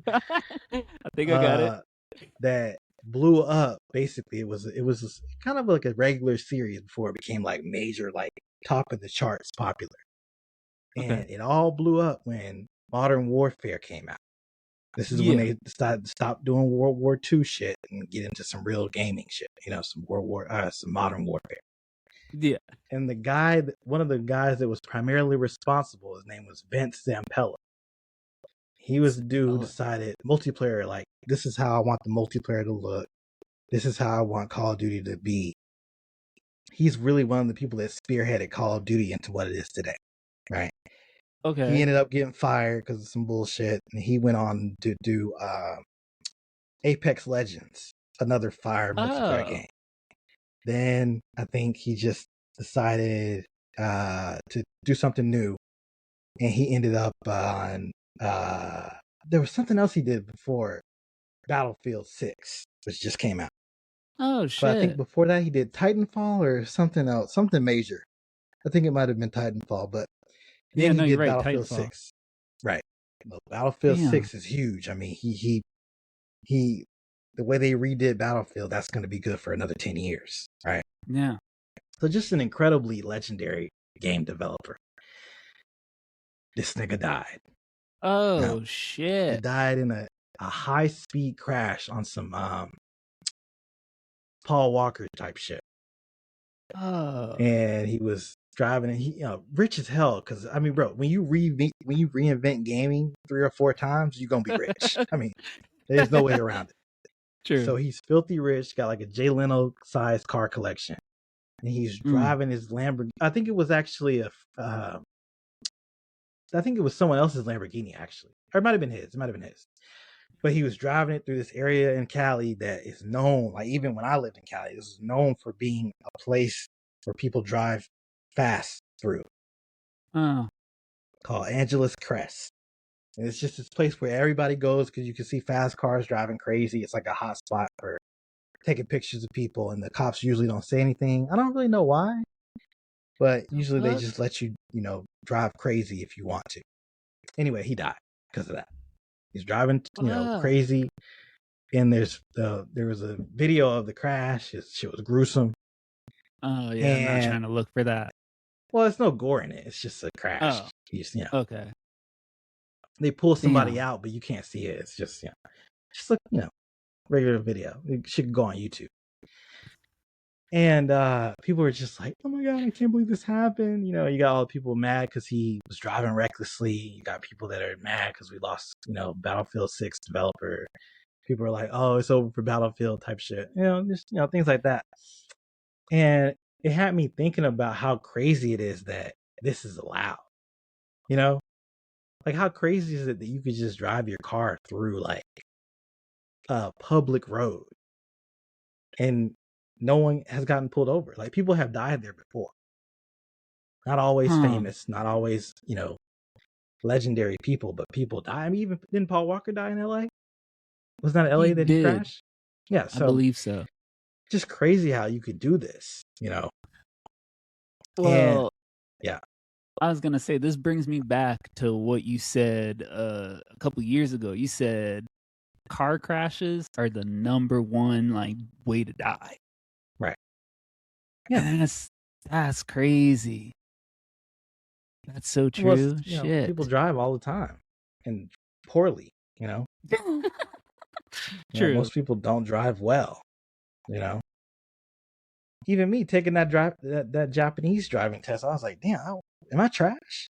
I think I got it. That blew up. Basically, it was kind of like a regular series before it became like major, like top of the charts, popular. And it all blew up when Modern Warfare came out. This is when they decided to stop doing World War II shit and get into some real gaming shit. Some Modern Warfare. Yeah. And one of the guys that was primarily responsible, his name was Vince Zampella. He was the dude who decided multiplayer, like, this is how I want the multiplayer to look. This is how I want Call of Duty to be. He's really one of the people that spearheaded Call of Duty into what it is today, right? Okay. He ended up getting fired because of some bullshit, and he went on to do Apex Legends, another fire multiplayer game. Then I think he just decided to do something new, and he ended up on there was something else he did before Battlefield 6, which just came out. Oh shit! But I think before that he did Titanfall or something else, something major. I think it might have been Titanfall, but then he did Battlefield 6. Right. Well, Battlefield 6 is huge. I mean, he the way they redid Battlefield, that's going to be good for another 10 years, right? Yeah. So just an incredibly legendary game developer. This nigga died. Oh shit! He died in a high-speed crash on some Paul Walker type shit. Oh. And he was driving, and he rich as hell. Because I mean, bro, when you reinvent gaming 3 or 4 times, you're gonna be rich. I mean, there's no way around it. True. So he's filthy rich, got like a Jay Leno sized car collection, and he's driving his Lamborghini. I think it was actually I think it was someone else's Lamborghini, actually, or it might have been his. But he was driving it through this area in Cali that is known, like even when I lived in Cali, this is known for being a place where people drive fast through. Oh. Called Angeles Crest. And it's just this place where everybody goes because you can see fast cars driving crazy. It's like a hot spot for taking pictures of people, and the cops usually don't say anything. I don't really know why, but usually they just let you, drive crazy if you want to. Anyway, he died because of that. He's driving, crazy. And there was a video of the crash. It was gruesome. Oh yeah, I'm not trying to look for that. Well, there's no gore in it. It's just a crash. Oh, okay. They pull somebody out, but you can't see it. It's just just look, regular video. It should go on YouTube. And people were just like, "Oh my god, I can't believe this happened." You got all the people mad because he was driving recklessly. You got people that are mad because we lost, Battlefield 6 developer. People are like, "Oh, it's over for Battlefield" type shit. Just things like that. And it had me thinking about how crazy it is that this is allowed. Like how crazy is it that you could just drive your car through like a public road and no one has gotten pulled over? Like people have died there before. Not always famous, not always, legendary people, but people die. I mean, even didn't Paul Walker die in LA? Was that LA that he crashed? Yeah, so I believe so. Just crazy how you could do this, Well, and, yeah. I was gonna say this brings me back to what you said a couple years ago. You said car crashes are the number one like way to die. Right. Yeah, and that's crazy. That's so true. Well, Shit. people drive all the time and poorly. True. Most people don't drive well. Even me taking that Japanese driving test, I was like, damn, am I trash?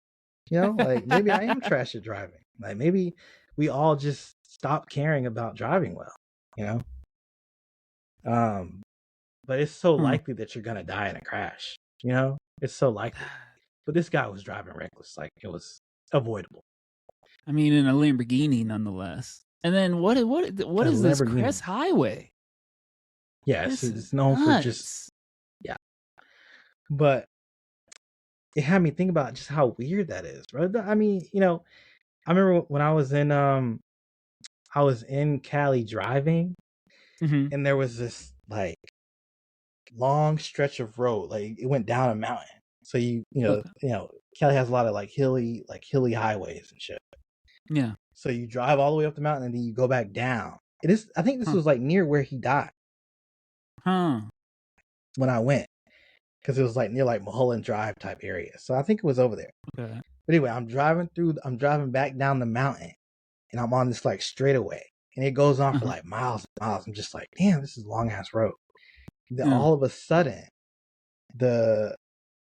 Like maybe I am trash at driving. Like maybe we all just stop caring about driving well, but it's so likely that you're gonna die in a crash. It's so likely. But this guy was driving reckless, like it was avoidable. I mean, in a Lamborghini, nonetheless. And then what is this Crest Highway? Yeah, it's known for just But it had me think about just how weird that is, right? I mean, I remember when I was in Cali driving, and there was this like long stretch of road, like it went down a mountain. So Cali has a lot of like hilly highways and shit. Yeah. So you drive all the way up the mountain and then you go back down. I think this was like near where he died. When I went. Because it was like near like Mulholland Drive type area. So I think it was over there. Okay. But anyway, I'm driving back down the mountain, and I'm on this like straightaway, and it goes on for like miles and miles. I'm just like, damn, this is a long ass road. Then all of a sudden, the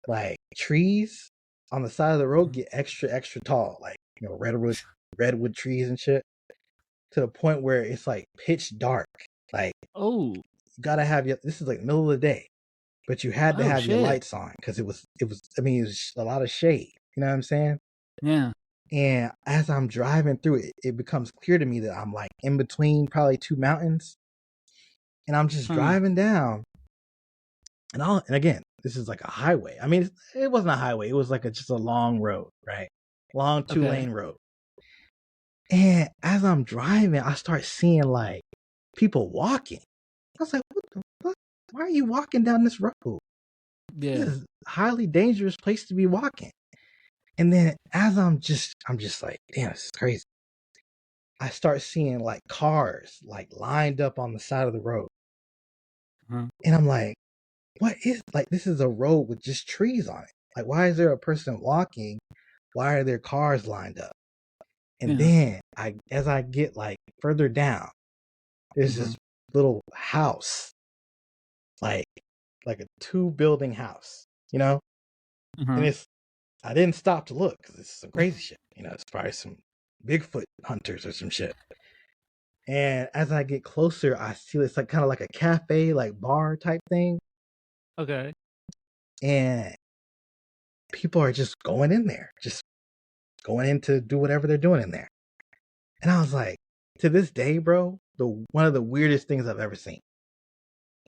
like trees on the side of the road get extra tall, like redwood trees and shit, to the point where it's like pitch dark. Like, you gotta have this is like middle of the day. But you had to have your lights on because it was a lot of shade. You know what I'm saying? Yeah. And as I'm driving through it, it becomes clear to me that I'm like in between probably two mountains. And I'm just driving down. And again, this is like a highway. I mean, it wasn't a highway. It was like just a long road, right? Long 2-lane road. And as I'm driving, I start seeing like people walking. I was like, what the fuck? Why are you walking down this road? Yeah. This is a highly dangerous place to be walking. And then as I'm just like, damn, this is crazy. I start seeing like cars like lined up on the side of the road. And I'm like, this is a road with just trees on it. Like, why is there a person walking? Why are there cars lined up? And then as I get like further down, there's this little house, like a 2-building house, and I didn't stop to look because it's some crazy shit. It's probably some Bigfoot hunters or some shit. And as I get closer, I see it's like kind of like a cafe, like bar type thing. Okay. And people are just going in there, just going in to do whatever they're doing in there. And I was like, to this day, bro, one of the weirdest things I've ever seen.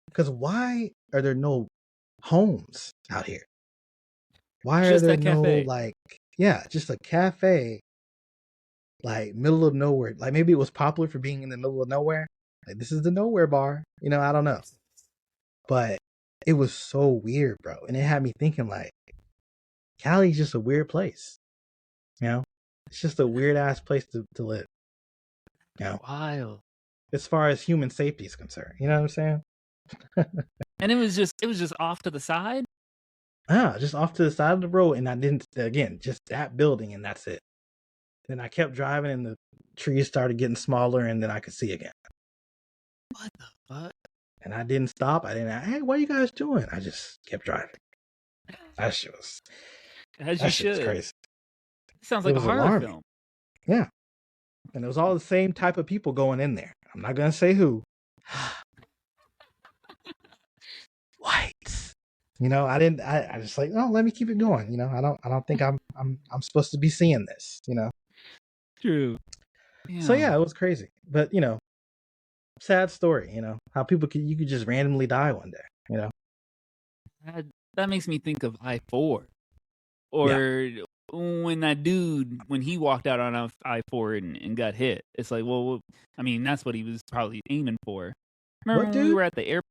Because why are there no homes out here? Why are Just there that no cafe. just a cafe, like middle of nowhere? Like maybe it was popular for being in the middle of nowhere. Like this is the nowhere bar, I don't know. But it was so weird, bro. And it had me thinking like, Cali's just a weird place. It's just a weird ass place to live. Wild. As far as human safety is concerned. You know what I'm saying? And it was just off to the side? Just off to the side of the road, and I didn't, again, just that building, and that's it. Then I kept driving, and the trees started getting smaller, and then I could see again. What the fuck? And I didn't stop. I didn't ask, hey, what are you guys doing? I just kept driving. That shit was, As you should. Was crazy. It sounds like a horror film. Yeah. And it was all the same type of people going in there. I'm not going to say who. Whites. I just like, oh, let me keep it going. I don't think I'm supposed to be seeing this, True. Yeah. So yeah, it was crazy. But, sad story, how you could just randomly die one day, That makes me think of I-4. Or when that dude, when he walked out on I-4 and got hit. It's like, well, I mean, that's what he was probably aiming for. Remember when we were at the airport?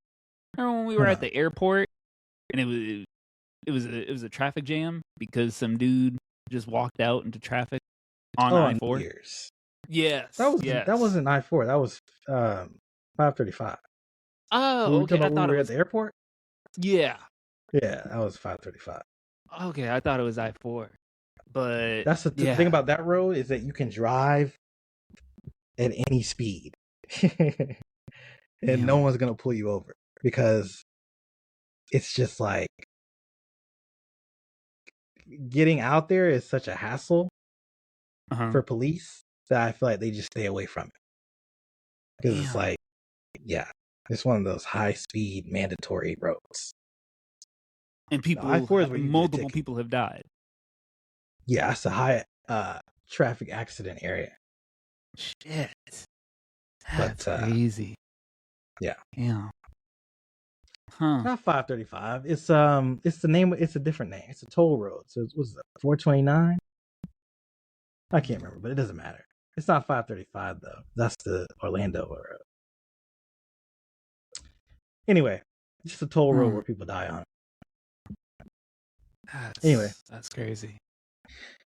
Remember when we were at the airport and it was a traffic jam because some dude just walked out into traffic on I-4? Years. Yes. That wasn't I-4. That was 535. Oh, okay. I thought we were at the airport. Yeah. Yeah, that was 535. Okay, I thought it was I-4. But that's the thing about that road is that you can drive at any speed. And no one's going to pull you over because it's just like getting out there is such a hassle for police that I feel like they just stay away from it. Because it's like, it's one of those high speed mandatory roads. And multiple people have died. Yeah, it's a high traffic accident area. Shit. That's crazy. Yeah. Yeah. Huh. Not 535. It's the name. It's a different name. It's a toll road. So it was 429. I can't remember, but it doesn't matter. It's not 535 though. That's the Orlando road. Anyway, just a toll road where people die on. That's crazy.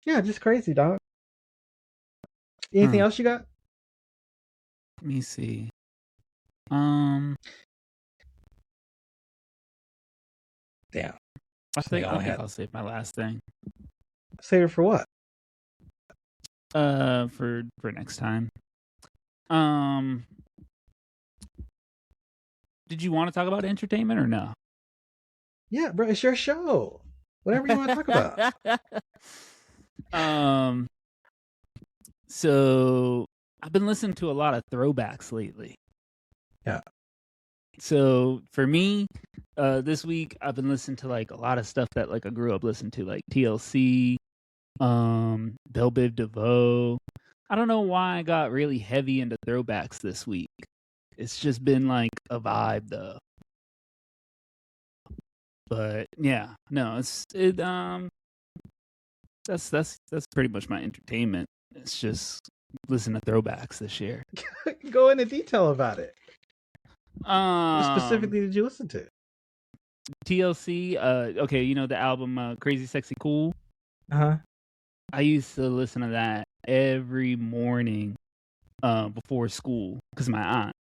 Yeah, just crazy, dog. Anything else you got? Let me see. Damn. I think I'll save my last thing. Save it for what? For next time. Did you want to talk about entertainment or no? Yeah, bro, it's your show. Whatever you want to talk about. So I've been listening to a lot of throwbacks lately. Yeah. So for me, this week I've been listening to like a lot of stuff that like I grew up listening to, like TLC, Belle Biv DeVoe. I don't know why I got really heavy into throwbacks this week. It's just been like a vibe though. But yeah, no, that's pretty much my entertainment. It's just listen to throwbacks this year. Go into detail about it. What specifically did you listen to? TLC. Okay, you know the album Crazy Sexy Cool? Uh-huh. I used to listen to that every morning before school because my aunt.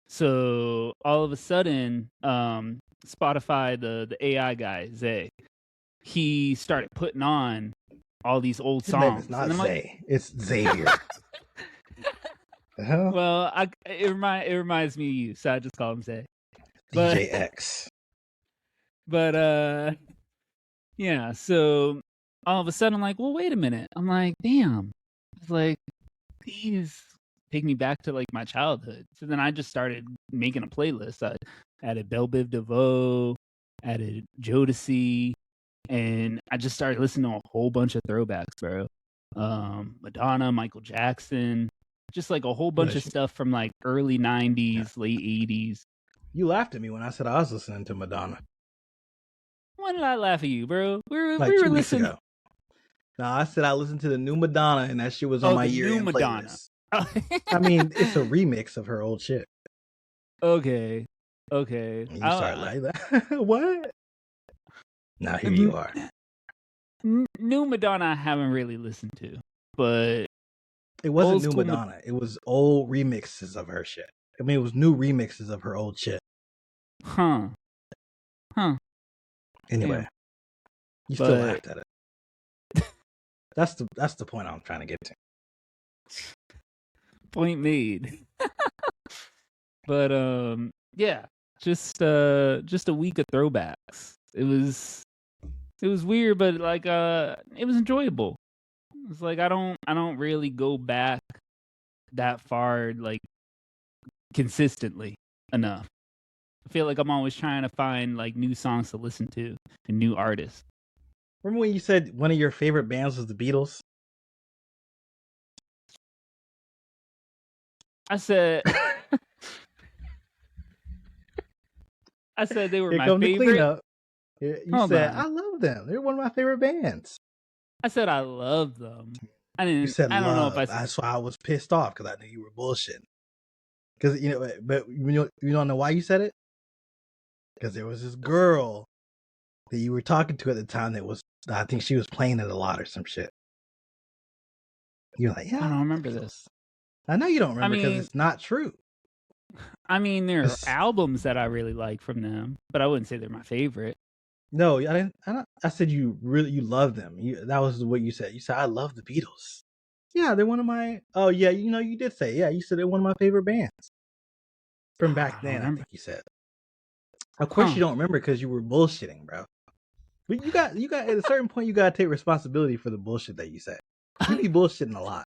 So all of a sudden, Spotify, the AI guy, Zay, he started putting on all these old songs. His name is not Zay. It's Xavier. Well, it reminds me of you, so I just call him Zay. DJ X. But yeah, so all of a sudden I'm like, well, wait a minute. I'm like, damn. It's like, these take me back to like my childhood. So then I just started making a playlist. I added Belle Biv DeVoe, added Jodeci, and I just started listening to a whole bunch of throwbacks, bro. Madonna, Michael Jackson, Just like a whole bunch of stuff from like early 90s, late 80s. You laughed at me when I said I was listening to Madonna. When did I laugh at you, bro? We were 2 weeks listening. ago. No, I said I listened to the new Madonna, and that shit was on my year-end playlist. I mean, it's a remix of her old shit. Okay. You start like that. What? Now here you are. New Madonna I haven't really listened to, but it wasn't new Madonna. It was old remixes of her shit. I mean, it was new remixes of her old shit. Huh. Anyway, yeah. You still laughed at it. That's the point I'm trying to get to. Point made. But yeah, just a week of throwbacks. It was weird, but like it was enjoyable. It's like I don't really go back that far like consistently enough. I feel like I'm always trying to find like new songs to listen to and new artists. Remember when you said one of your favorite bands was the Beatles? I said they were my favorite. You said I love them. They're one of my favorite bands. I said I love them. I didn't. You said I don't love. know if I. That's why I was pissed off because I knew you were bullshitting. Because but you don't know why you said it. Because there was this girl that you were talking to at the time that was, I think she was playing it a lot or some shit. You're like, yeah, I don't remember this. I know you don't remember because it's not true. I mean, there are albums that I really like from them, but I wouldn't say they're my favorite. No, I didn't. I said you love them. That was what you said. You said I love the Beatles. Yeah, they're one of my. Oh yeah, you did say you said they're one of my favorite bands from back then. I think you said. Of course you don't remember because you were bullshitting, bro. But you got at a certain point you gotta take responsibility for the bullshit that you said. You be bullshitting a lot.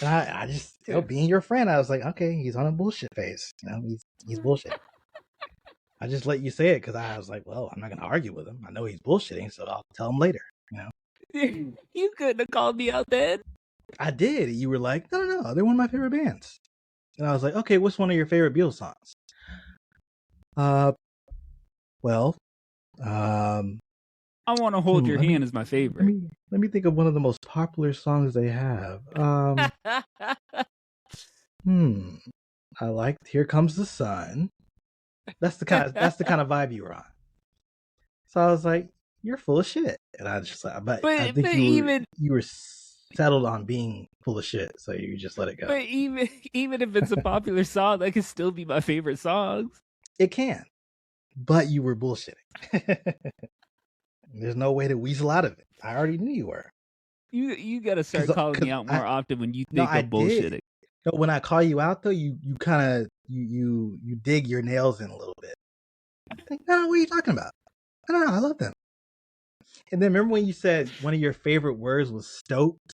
And I just being your friend, I was like, okay, he's on a bullshit phase. He's bullshit. I just let you say it because I was like, well, I'm not gonna argue with him. I know he's bullshitting, so I'll tell him later. You couldn't have called me out then. I did. You were like, no, they're one of my favorite bands. And I was like, okay, what's one of your favorite Beatles songs? Well, I Want to Hold Your Hand is my favorite. Let me think of one of the most popular songs they have. I liked Here Comes the Sun. That's the kind of vibe you were on. So I was like, you're full of shit. And I just like, but I think you were settled on being full of shit, so you just let it go. But even if it's a popular song, that can still be my favorite songs. It can. But you were bullshitting. There's no way to weasel out of it. I already knew you were. You got to start calling me out more often when you think of bullshitting. No, when I call you out though, you kind of you dig your nails in a little bit. I think, no, what are you talking about? I don't know. I love them. And then remember when you said one of your favorite words was stoked?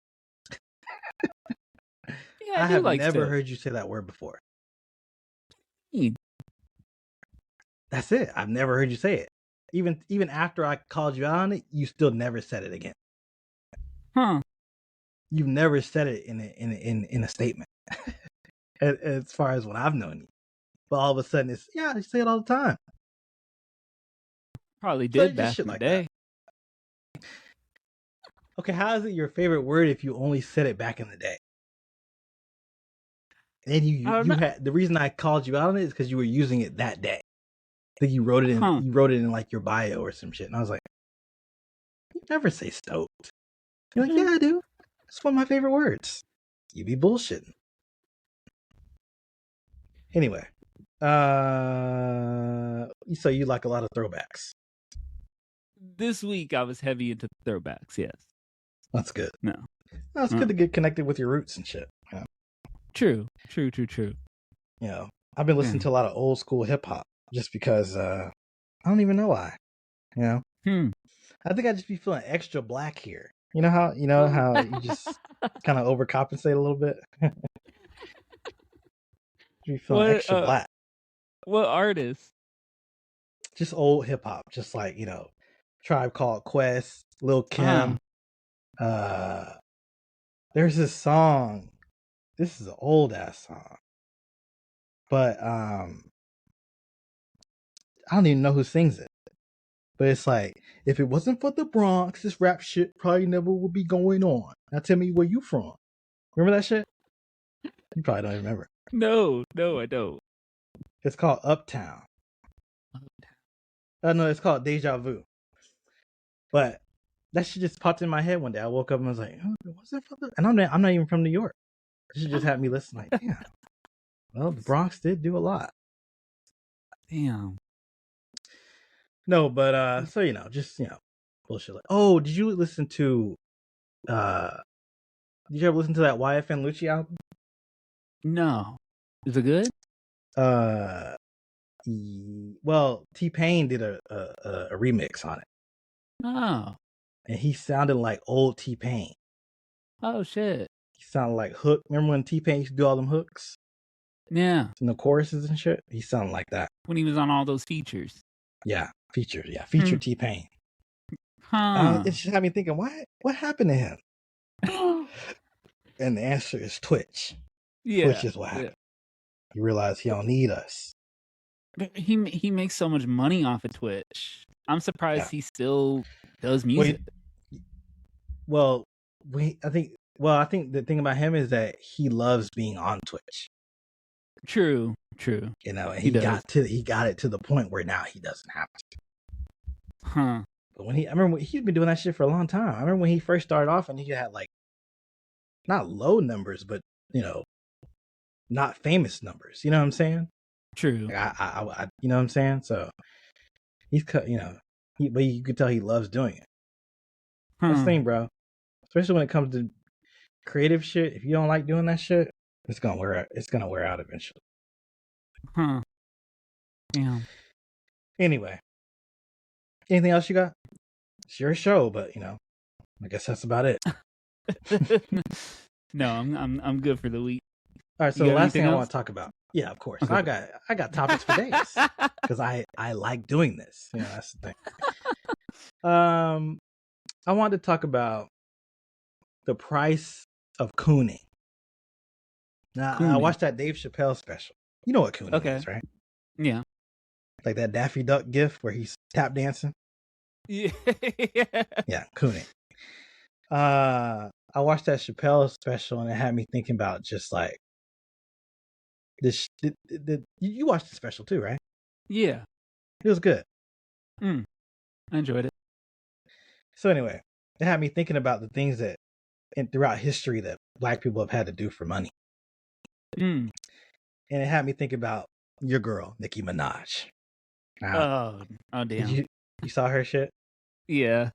Yeah, I have never heard you say that word before. That's it. I've never heard you say it. Even after I called you out on it, you still never said it again. Huh? You've never said it in a statement. As far as when I've known you, but all of a sudden it's you say it all the time. Probably did back in the day. Okay, how is it your favorite word if you only said it back in the day? And you had the reason I called you out on it is because you were using it that day. I think you wrote it in. You wrote it in like your bio or some shit, and I was like, "You never say stoked." You're like, "Yeah, I do. It's one of my favorite words." You be bullshitting. Anyway, so you like a lot of throwbacks. This week I was heavy into throwbacks. Yes, that's good. No, it's good to get connected with your roots and shit. Yeah. True. I've been listening to a lot of old school hip hop just because I don't even know why. I think I just be feeling extra black here. You know how you just kind of overcompensate a little bit. You be feeling extra black. What artists? Just old hip hop, just like Tribe Called Quest, Lil Kim. There's this song this is an old ass song, but I don't even know who sings it. But it's like, if it wasn't for the Bronx, this rap shit probably never would be going on. Now tell me where you from. Remember that shit? You probably don't even remember. No, I don't. It's called Uptown. No, it's called Deja Vu. But that shit just popped in my head one day. I woke up and was like, oh, it wasn't for the... And I'm not even from New York. She just had me listen like, damn. Well, the Bronx did do a lot. Damn. No, but so just bullshit. Like, oh, did you listen to did you ever listen to that YFN Lucci album? No. Is it good? Well, T-Pain did a remix on it. Oh. And he sounded like old T-Pain. Oh shit. He sounded like Hook. Remember when T-Pain used to do all them hooks? Yeah. And the choruses and shit? He sounded like that. When he was on all those features. Yeah, featured. Yeah, featured T-Pain. Huh. It just had me thinking, what happened to him? And the answer is Twitch. Yeah. Twitch is what happened. Yeah. He realized he don't need us. He makes so much money off of Twitch. I'm surprised he still does music. I think the thing about him is that he loves being on Twitch. True. And he got it to the point where now he doesn't have to. Huh. But I remember he'd been doing that shit for a long time. I remember when he first started off and he had like not low numbers, but not famous numbers. You know what I'm saying? True. Like I you know what I'm saying? So he's but you could tell he loves doing it. That's the thing, bro. Especially when it comes to creative shit. If you don't like doing that shit, it's gonna wear out eventually. Huh. Yeah. Anyway. Anything else you got? It's your show, but I guess that's about it. No, I'm good for the week. All right, so the last thing I want to talk about. Yeah, of course. Okay. I got topics for days because I like doing this. That's the thing. I wanted to talk about the price of cooning. Now, I watched that Dave Chappelle special. You know what cooning is, right? Yeah. Like that Daffy Duck gif where he's tap dancing. Yeah. Yeah, cooning. I watched that Chappelle special and it had me thinking about just like this. You watched the special too, right? Yeah. It was good. I enjoyed it. So anyway, it had me thinking about the things that throughout history that Black people have had to do for money. And it had me think about your girl, Nicki Minaj. Oh damn. You saw her shit? Yeah.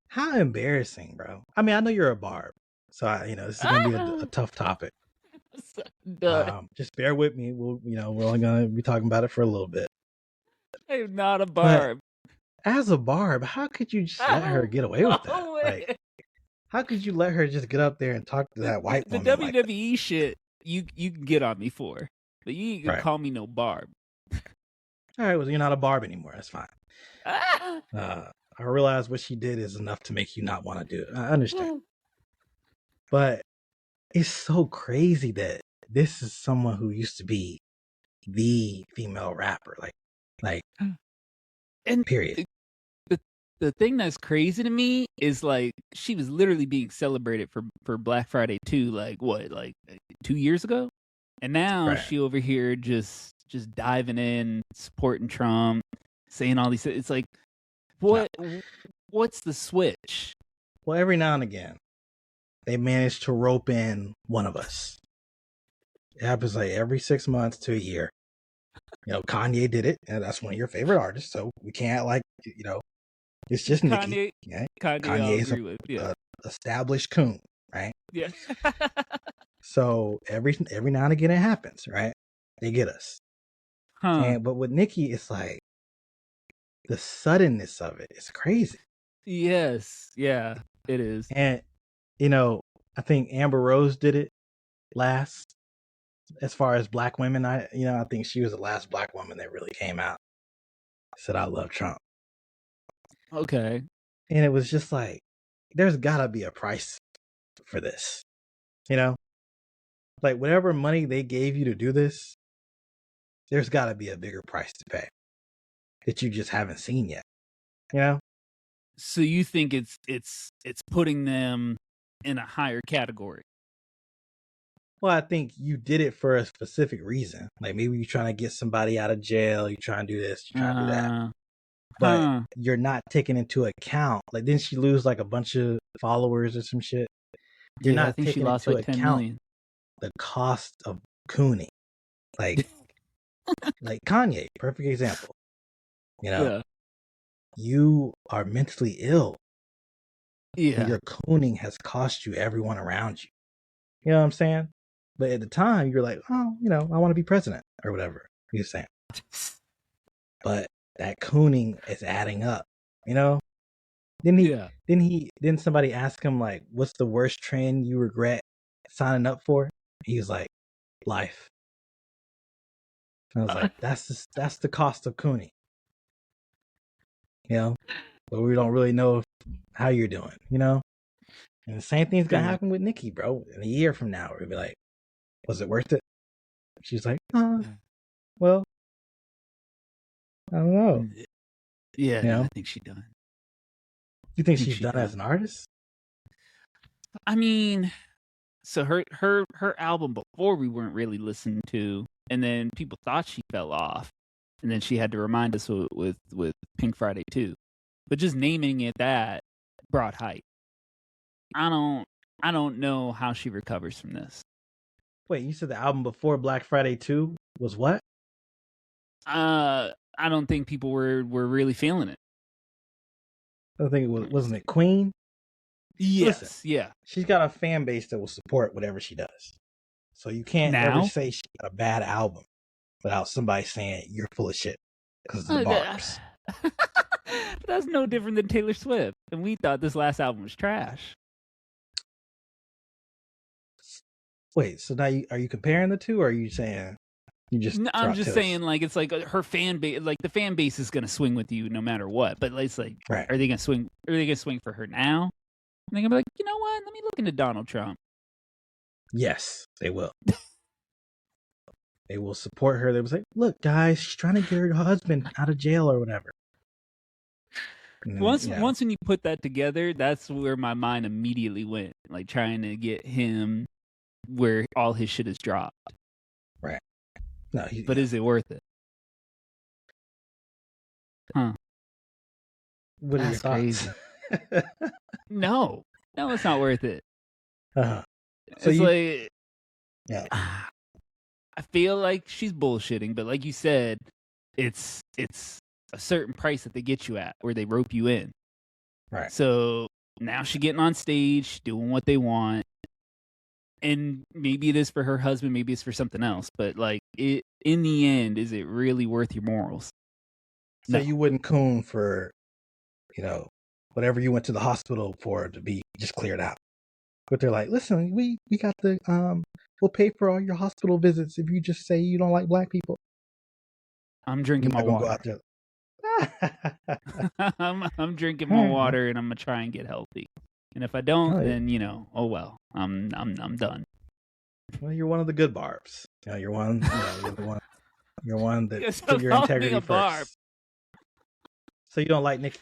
How embarrassing, bro. I mean, I know you're a barb, so this is gonna be a tough topic. Just bear with me. We're only gonna be talking about it for a little bit. I'm not a barb. But as a barb, how could you just let her get away with that? Like, how could you let her just get up there and talk to that white woman? The WWE shit, you can get on me for, but you can call me no barb. All right, well, you're not a barb anymore. That's fine. I realize what she did is enough to make you not want to do it. I understand. But it's so crazy that this is someone who used to be the female rapper. Like, and period. The thing that's crazy to me is like she was literally being celebrated for Black Friday too, like 2 years ago? And now she over here just diving in, supporting Trump, saying all these. It's like, what's the switch? Well, every now and again, they manage to rope in one of us. It happens like every 6 months to a year. Kanye did it, and that's one of your favorite artists, so we can't it's just Nicki. Kanye's a established coon, right? Yeah. So every now and again it happens, right? They get us. But with Nicki, it's like the suddenness of it is crazy. Yes. Yeah, it is. And I think Amber Rose did it last. As far as Black women, I think she was the last Black woman that really came out, said I love Trump. Okay. And it was just like, there's gotta be a price for this, Like, whatever money they gave you to do this, there's got to be a bigger price to pay that you just haven't seen yet. You know? So you think it's putting them in a higher category? Well, I think you did it for a specific reason. Like, maybe you're trying to get somebody out of jail. You're trying to do this. You're trying to do that. But you're not taking into account. Like, didn't she lose like a bunch of followers or some shit? You're not I think she taking lost into like 10 account million. the cost of cooning. Like, like Kanye, perfect example. You know, you are mentally ill. Yeah. And your cooning has cost you everyone around you. You know what I'm saying? But at the time, you're like, oh, you know, I want to be president or whatever you're saying. But that cooning is adding up, you know? Didn't somebody ask him, like, what's the worst trend you regret signing up for? He was like, life. I was like, that's the cost of cooning. You know? But we don't really know how you're doing, you know? And the same thing's gonna happen with Nikki, bro. In a year from now, we'll be like, was it worth it? She's like, well, I don't know. Yeah, you know? I think she's done. You think she's done as an artist? I mean, so her album before we weren't really listening to, and then people thought she fell off, and then she had to remind us with Pink Friday 2. But just naming it that brought hype. I don't know how she recovers from this. Wait, you said the album before Black Friday 2 was what? I don't think people were really feeling it. I think wasn't it Queen? Yes, listen, yeah. She's got a fan base that will support whatever she does. So you can't ever say she got a bad album without somebody saying you're full of shit because of the barbs. That's no different than Taylor Swift. And we thought this last album was trash. Wait, so now are you comparing the two, or are you saying you just? No, I'm just saying, like, it's like her fan base, like the fan base is gonna swing with you no matter what. But it's like, right. Are they gonna swing? Are they gonna swing for her now? And they're gonna be like, you know what? Let me look into Donald Trump. Yes, they will. They will support her. They will say, look, guys, she's trying to get her husband out of jail or whatever. Then, once when you put that together, that's where my mind immediately went, like trying to get him where all his shit is dropped. Right. No, but is it worth it? Huh. What are your thoughts? Crazy. No, it's not worth it. So it's like, yeah. I feel like she's bullshitting, but like you said, it's a certain price that they get you at, where they rope you in. Right. So now she's getting on stage, doing what they want. And maybe it is for her husband, maybe it's for something else. But like, in the end, is it really worth your morals? So you wouldn't coon for, whatever you went to the hospital for to be just cleared out. But they're like, listen, we got the we'll pay for all your hospital visits if you just say you don't like black people. I'm drinking my water. Go out there. I'm drinking my water, and I'm gonna try and get healthy. And if I don't, then oh well, I'm done. Well, you're one of the good barbs. You're one. You're one that put your integrity first. Barb. So you don't like Nikki?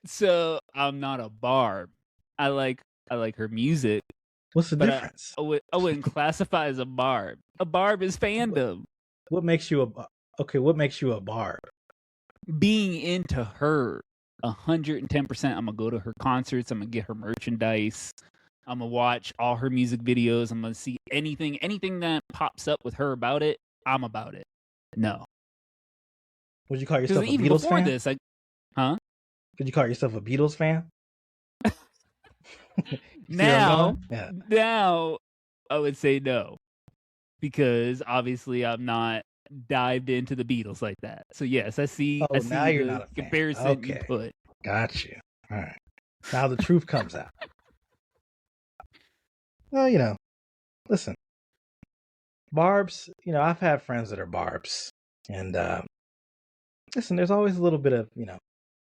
So I'm not a barb. I like her music. What's the difference? I wouldn't classify as a barb. A barb is fandom. What makes you a barb? Being into her 110%. I'm gonna go to her concerts. I'm gonna get her merchandise. I'm gonna watch all her music videos. I'm gonna see anything that pops up with her about it. I'm about it. No. Would you call yourself a Beatles fan? This, huh? Could you call yourself a Beatles fan? Now, I would say no, because obviously I'm not dived into the Beatles like that. So yes, I see. I see now you're not a fan. Comparison you put. Got you. All right. Now the truth comes out. Well, listen, barbs. I've had friends that are barbs, and listen, there's always a little bit of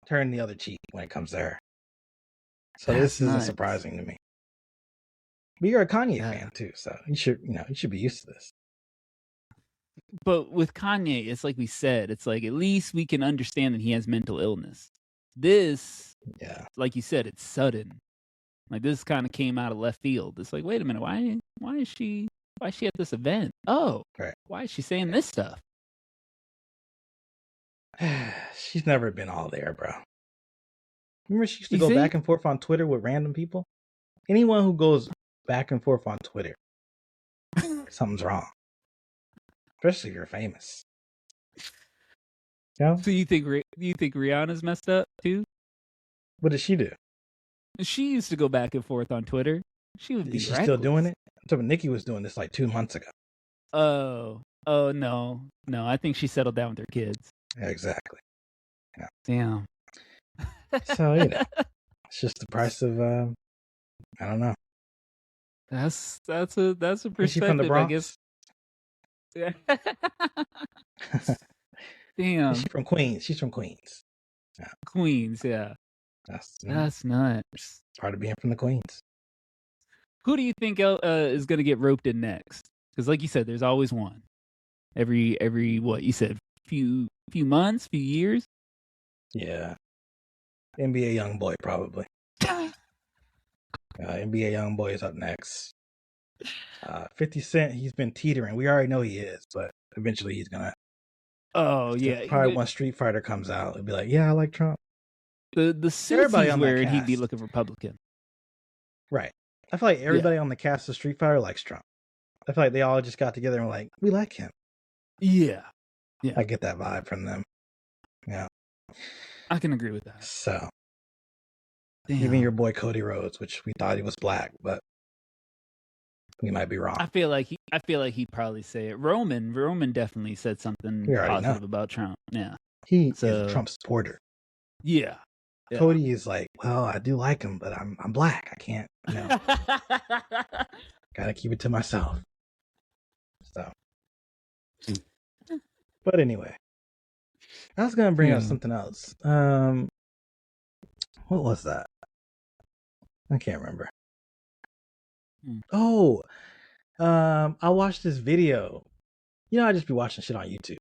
turn the other cheek when it comes to her. So this isn't surprising to me. But you're a Kanye fan too, so you should be used to this. But with Kanye, it's like we said, it's like at least we can understand that he has mental illness. This, like you said, it's sudden. Like this kind of came out of left field. It's like, wait a minute, why is she at this event? Oh, right. Why is she saying this stuff? She's never been all there, bro. Remember she used to go back and forth on Twitter with random people? Anyone who goes back and forth on Twitter, something's wrong. Especially if you're famous. So you think Rihanna's messed up too? What did she do? She used to go back and forth on Twitter. She would be Is she still doing it? So Nicki was doing this like 2 months ago. Oh no. I think she settled down with her kids. Yeah, exactly. Yeah. Damn. So it's just the price of I don't know. That's a perspective. Is she from the Bronx? I guess. Yeah. Damn. She's from Queens. She's from Queens. Yeah. Queens, yeah. That's nuts. It's part of being from the Queens. Who do you think is going to get roped in next? Because, like you said, there's always one. Every what you said, few months, few years. Yeah, NBA YoungBoy probably. NBA YoungBoy is up next. 50 Cent, he's been teetering. We already know he is, but eventually he's gonna. Oh yeah, probably when Street Fighter comes out, it'll be like, yeah, I like Trump. The suits he's wearing, he'd be looking Republican. Right. I feel like everybody on the cast of Street Fighter likes Trump. I feel like they all just got together and were like, we like him. Yeah. I get that vibe from them. Yeah. I can agree with that. So. Even your boy Cody Rhodes, which we thought he was black, but we might be wrong. I feel like he'd probably say it. Roman definitely said something positive about Trump. Yeah. He is a Trump supporter. Yeah. Cody is like, well, I do like him, but I'm black. I can't, gotta keep it to myself. So, but anyway, I was gonna bring up something else. What was that? I can't remember. Oh, I watched this video. I just be watching shit on YouTube.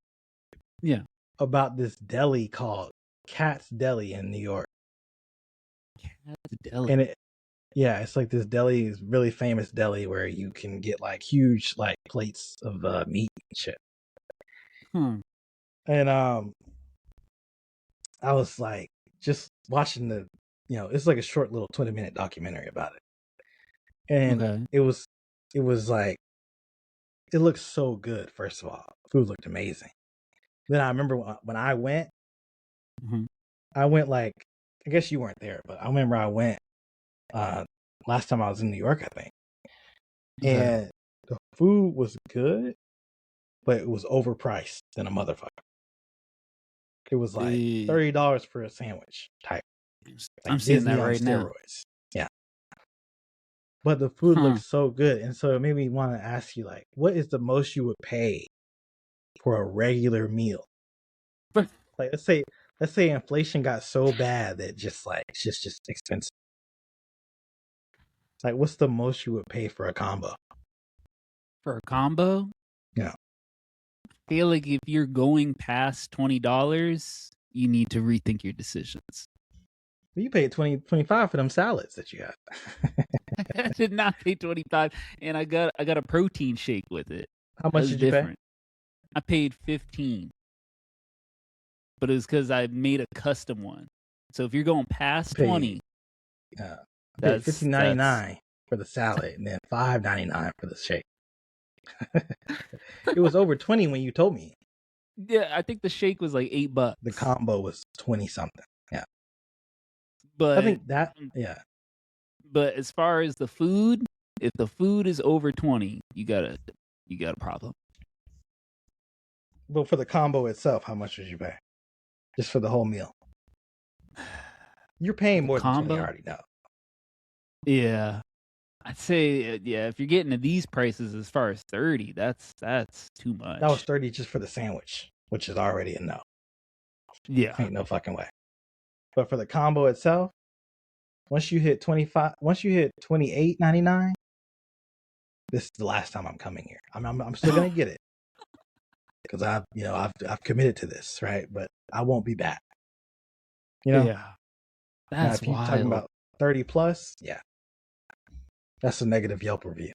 Yeah. About this deli called Cat's Deli in New York. Cat's Deli. And it's like this deli, is really famous deli where you can get like huge like plates of meat and shit. And I was like just watching the, it's like a short little 20-minute documentary about it. And it was like, it looked so good. First of all, food looked amazing. Then I remember when I went, I went like, I guess you weren't there, but I remember I went last time I was in New York, I think. And the food was good, but it was overpriced than a motherfucker. It was like $30 for a sandwich type. Like I'm seeing that right now. Yeah. But the food looked so good. And so it made me want to ask you, like, what is the most you would pay for a regular meal? Like, let's say inflation got so bad that just like it's just expensive. Like, what's the most you would pay for a combo? For a combo? Yeah. I feel like if you're going past $20, you need to rethink your decisions. You paid $25 for them salads that you got. I did not pay $25, and I got a protein shake with it. How much did you pay? I paid $15, but it was because I made a custom one. So if you're going past $20, that's $15.99 for the salad, and then $5.99 for the shake. It was over 20 when you told me. Yeah, I think the shake was like $8. The combo was 20 something. Yeah, but I think that But as far as the food, if the food is over 20, you got a problem. But for the combo itself, how much would you pay? Just for the whole meal? You're paying more than 20, I already know. Yeah. I'd say, if you're getting to these prices as far as 30, that's too much. That was 30 just for the sandwich, which is already a no. Yeah. Ain't no fucking way. But for the combo itself, once you hit $28.99, this is the last time I'm coming here. I'm still gonna get it because I've committed to this, right? But I won't be back. Yeah, now, that's if you're wild. talking about 30 plus, yeah, that's a negative Yelp review.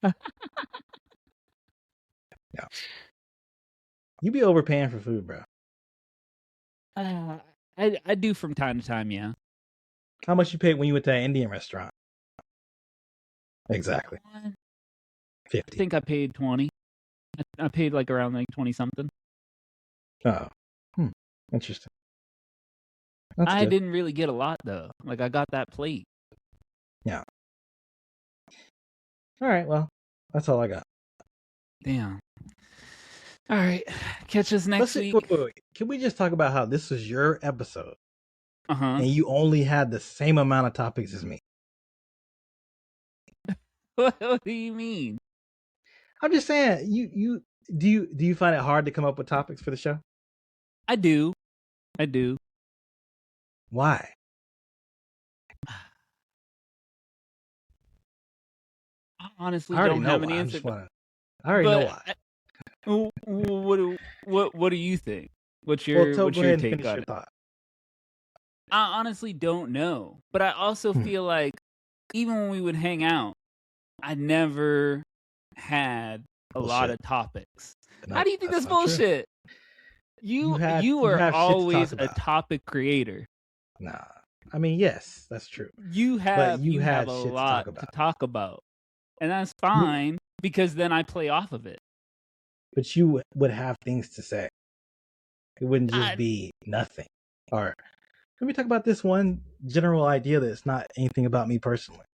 Yeah, you be overpaying for food, bro. I do from time to time, yeah. How much you paid when you went to that Indian restaurant? Exactly. 50. I think I paid 20. I paid like around like 20 something. Oh, interesting. I didn't really get a lot though. Like I got that plate. Yeah. All right. Well, that's all I got. Damn. All right. Catch us next week. Wait. Can we just talk about how this was your episode? And you only had the same amount of topics as me. What do you mean? I'm just saying, do you find it hard to come up with topics for the show? I do. Why? I honestly don't have an answer. I already know why. What do you think? What's your take on it? I honestly don't know, but I also feel like even when we would hang out, I never had a lot of topics. No, how do you think that's bullshit? You are always a topic creator. Nah, I mean, yes, that's true. You have a lot to talk about, and that's fine because then I play off of it. But you would have things to say. It wouldn't just be nothing. Or let me talk about this one general idea that's not anything about me personally.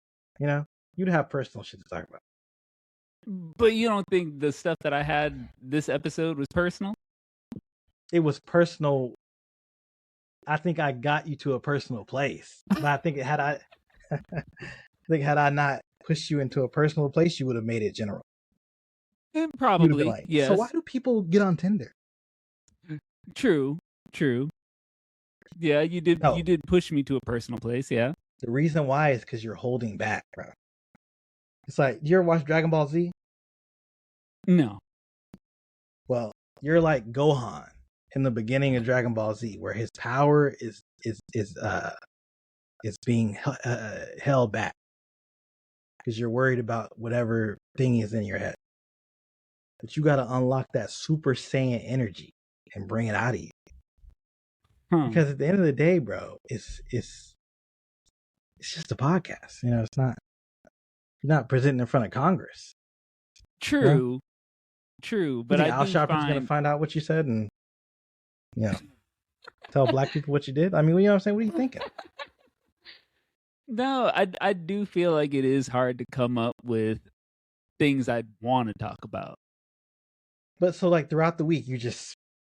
You'd have personal shit to talk about. But you don't think the stuff that I had this episode was personal? It was personal. I think I got you to a personal place. But I think had I not pushed you into a personal place, you would have made it general. Probably, like, yes. So why do people get on Tinder? True. Yeah, you did. You did push me to a personal place. Yeah. The reason why is because you're holding back, bro. It's like, you ever watch Dragon Ball Z? No. Well, you're like Gohan in the beginning of Dragon Ball Z, where his power is being held back because you're worried about whatever thing is in your head. But you got to unlock that Super Saiyan energy and bring it out of you. Because at the end of the day, bro, it's just a podcast. It's not. You're not presenting in front of Congress. True. But Al Sharpton's going to find out what you said and, tell black people what you did. I mean, you know what I'm saying? What are you thinking? No, I do feel like it is hard to come up with things I'd want to talk about. But so, like, throughout the week,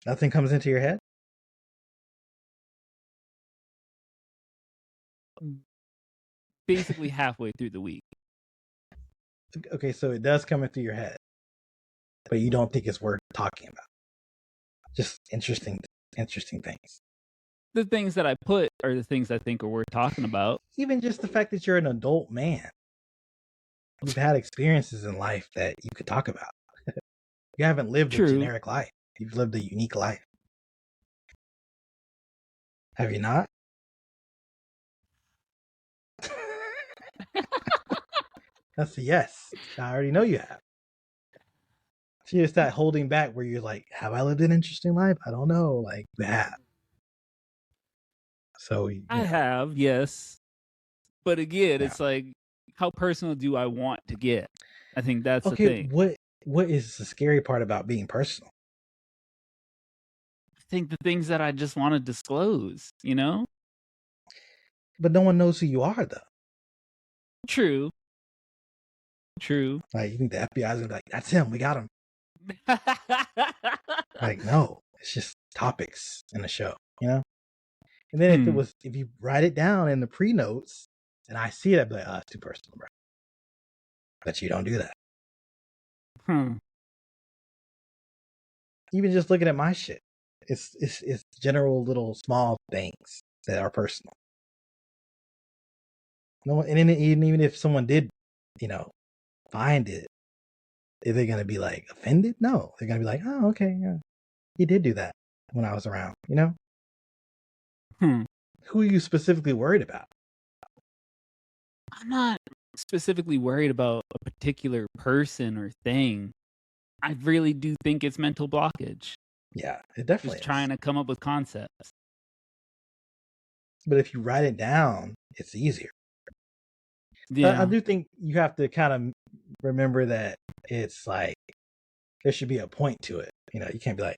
nothing comes into your head? Basically halfway through the week. Okay, so it does come into your head, but you don't think it's worth talking about. Just interesting things. The things that I put are the things I think are worth talking about. Even just the fact that you're an adult man. You've had experiences in life that you could talk about. You haven't lived a generic life. You've lived a unique life. Have you not? That's a yes. I already know you have. So it's that holding back where you're like, have I lived an interesting life? I don't know. Like, you have. So I have, yes. But again, it's like, how personal do I want to get? I think that's the thing. What is the scary part about being personal? I think the things that I just want to disclose, But no one knows who you are, though. True. Like, you think the FBI is gonna be like, that's him, we got him. Like, no, it's just topics in the show, And then if you write it down in the pre-notes and I see it, I'd be like, it's too personal, bro. But you don't do that. Even just looking at my shit, it's general little small things that are personal. No, and even if someone did, find it, are they going to be like offended? No, they're going to be like, oh, okay, yeah, he did do that when I was around, you know? Who are you specifically worried about? I'm not specifically worried about a particular person or thing. I really do think it's mental blockage. Yeah, it definitely Just trying to come up with concepts. But if you write it down, it's easier. Yeah. I do think you have to kind of remember that it's like there should be a point to it. You know, you can't be like,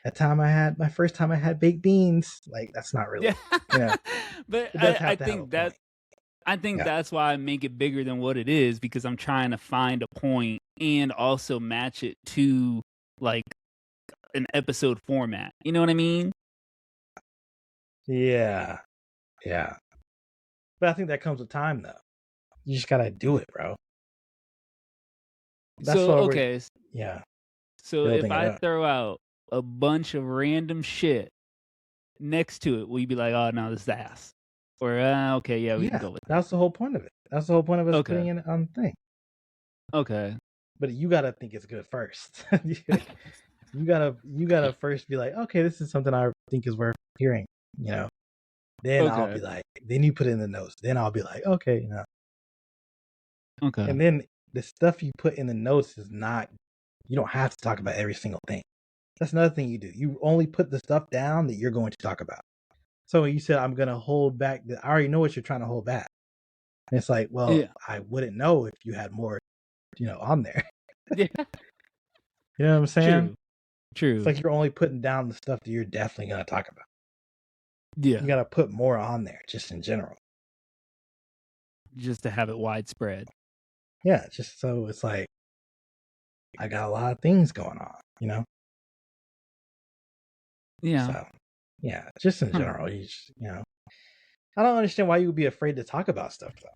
my first time I had baked beans. Like, that's not really, you know. But it does have I to have a think that point. I think that's why I make it bigger than what it is, because I'm trying to find a point and also match it to like an episode format. You know what I mean? Yeah. Yeah. But I think that comes with time, though. You just gotta do it, bro. That's So, why okay. So if building it I up. throw out a bunch of random shit next to it, will you be like, oh, no, this is ass? Or, okay, yeah, we can go with that. That's the whole point of it. That's the whole point of us putting it on the thing. Okay. But you gotta think it's good first. you gotta first be like, okay, this is something I think is worth hearing, you know. Then I'll be like, then you put it in the notes. Then I'll be like, okay, you know. Okay. And then the stuff you put in the notes is not, you don't have to talk about every single thing. That's another thing you do. You only put the stuff down that you're going to talk about. So when you said, I'm going to hold back, I already know what you're trying to hold back. And it's like, well, I wouldn't know if you had more, you know, on there. Yeah. You know what I'm saying? True. It's like you're only putting down the stuff that you're definitely going to talk about. Yeah. You got to put more on there just in general. Just to have it widespread. Yeah, just so it's like, I got a lot of things going on, you know? Yeah. So, yeah, just in general, you know. I don't understand why you would be afraid to talk about stuff, though.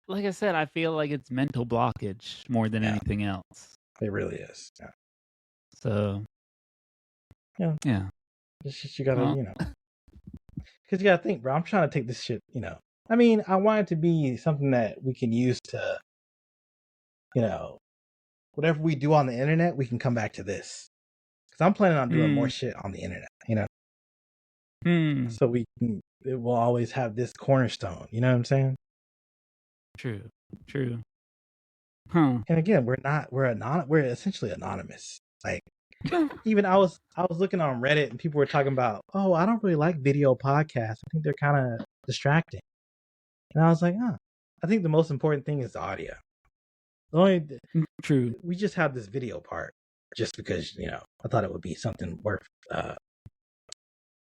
Like I said, I feel like it's mental blockage more than anything else. It really is. Yeah. So, yeah. It's just, you gotta, you know, because you gotta think, bro, I'm trying to take this shit, you know. I mean, I want it to be something that we can use to, you know, whatever we do on the internet, we can come back to this. Because I'm planning on doing more shit on the internet, you know. So it will always have this cornerstone, you know what I'm saying? True. And again, we're essentially anonymous. Like, even I was looking on Reddit and people were talking about, oh, I don't really like video podcasts. I think they're kind of distracting. And I was like, I think the most important thing is the audio. True. We just have this video part just because, you know, I thought it would be something worth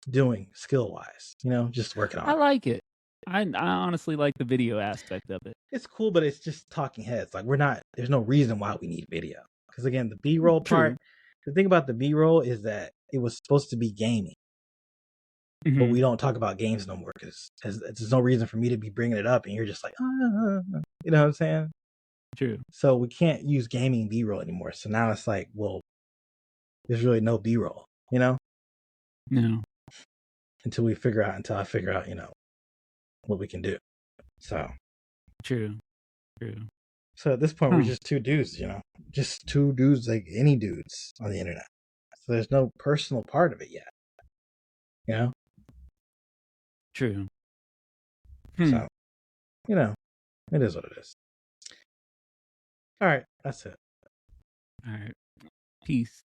doing skill wise, you know, just working on it. I like it. I honestly like the video aspect of it. It's cool, but it's just talking heads. Like, there's no reason why we need video. Because again, the B-roll part, the thing about the B-roll is that it was supposed to be gaming. But we don't talk about games no more because there's no reason for me to be bringing it up and you're just like, you know what I'm saying? True. So we can't use gaming B-roll anymore. So now it's like, well, there's really no B-roll, you know? No. Until I figure out, you know, what we can do. So. True. So at this point, we're just two dudes, you know? Just two dudes, like any dudes on the internet. So there's no personal part of it yet. You know? True. So, you know, it is what it is. All right, that's it. All right. Peace.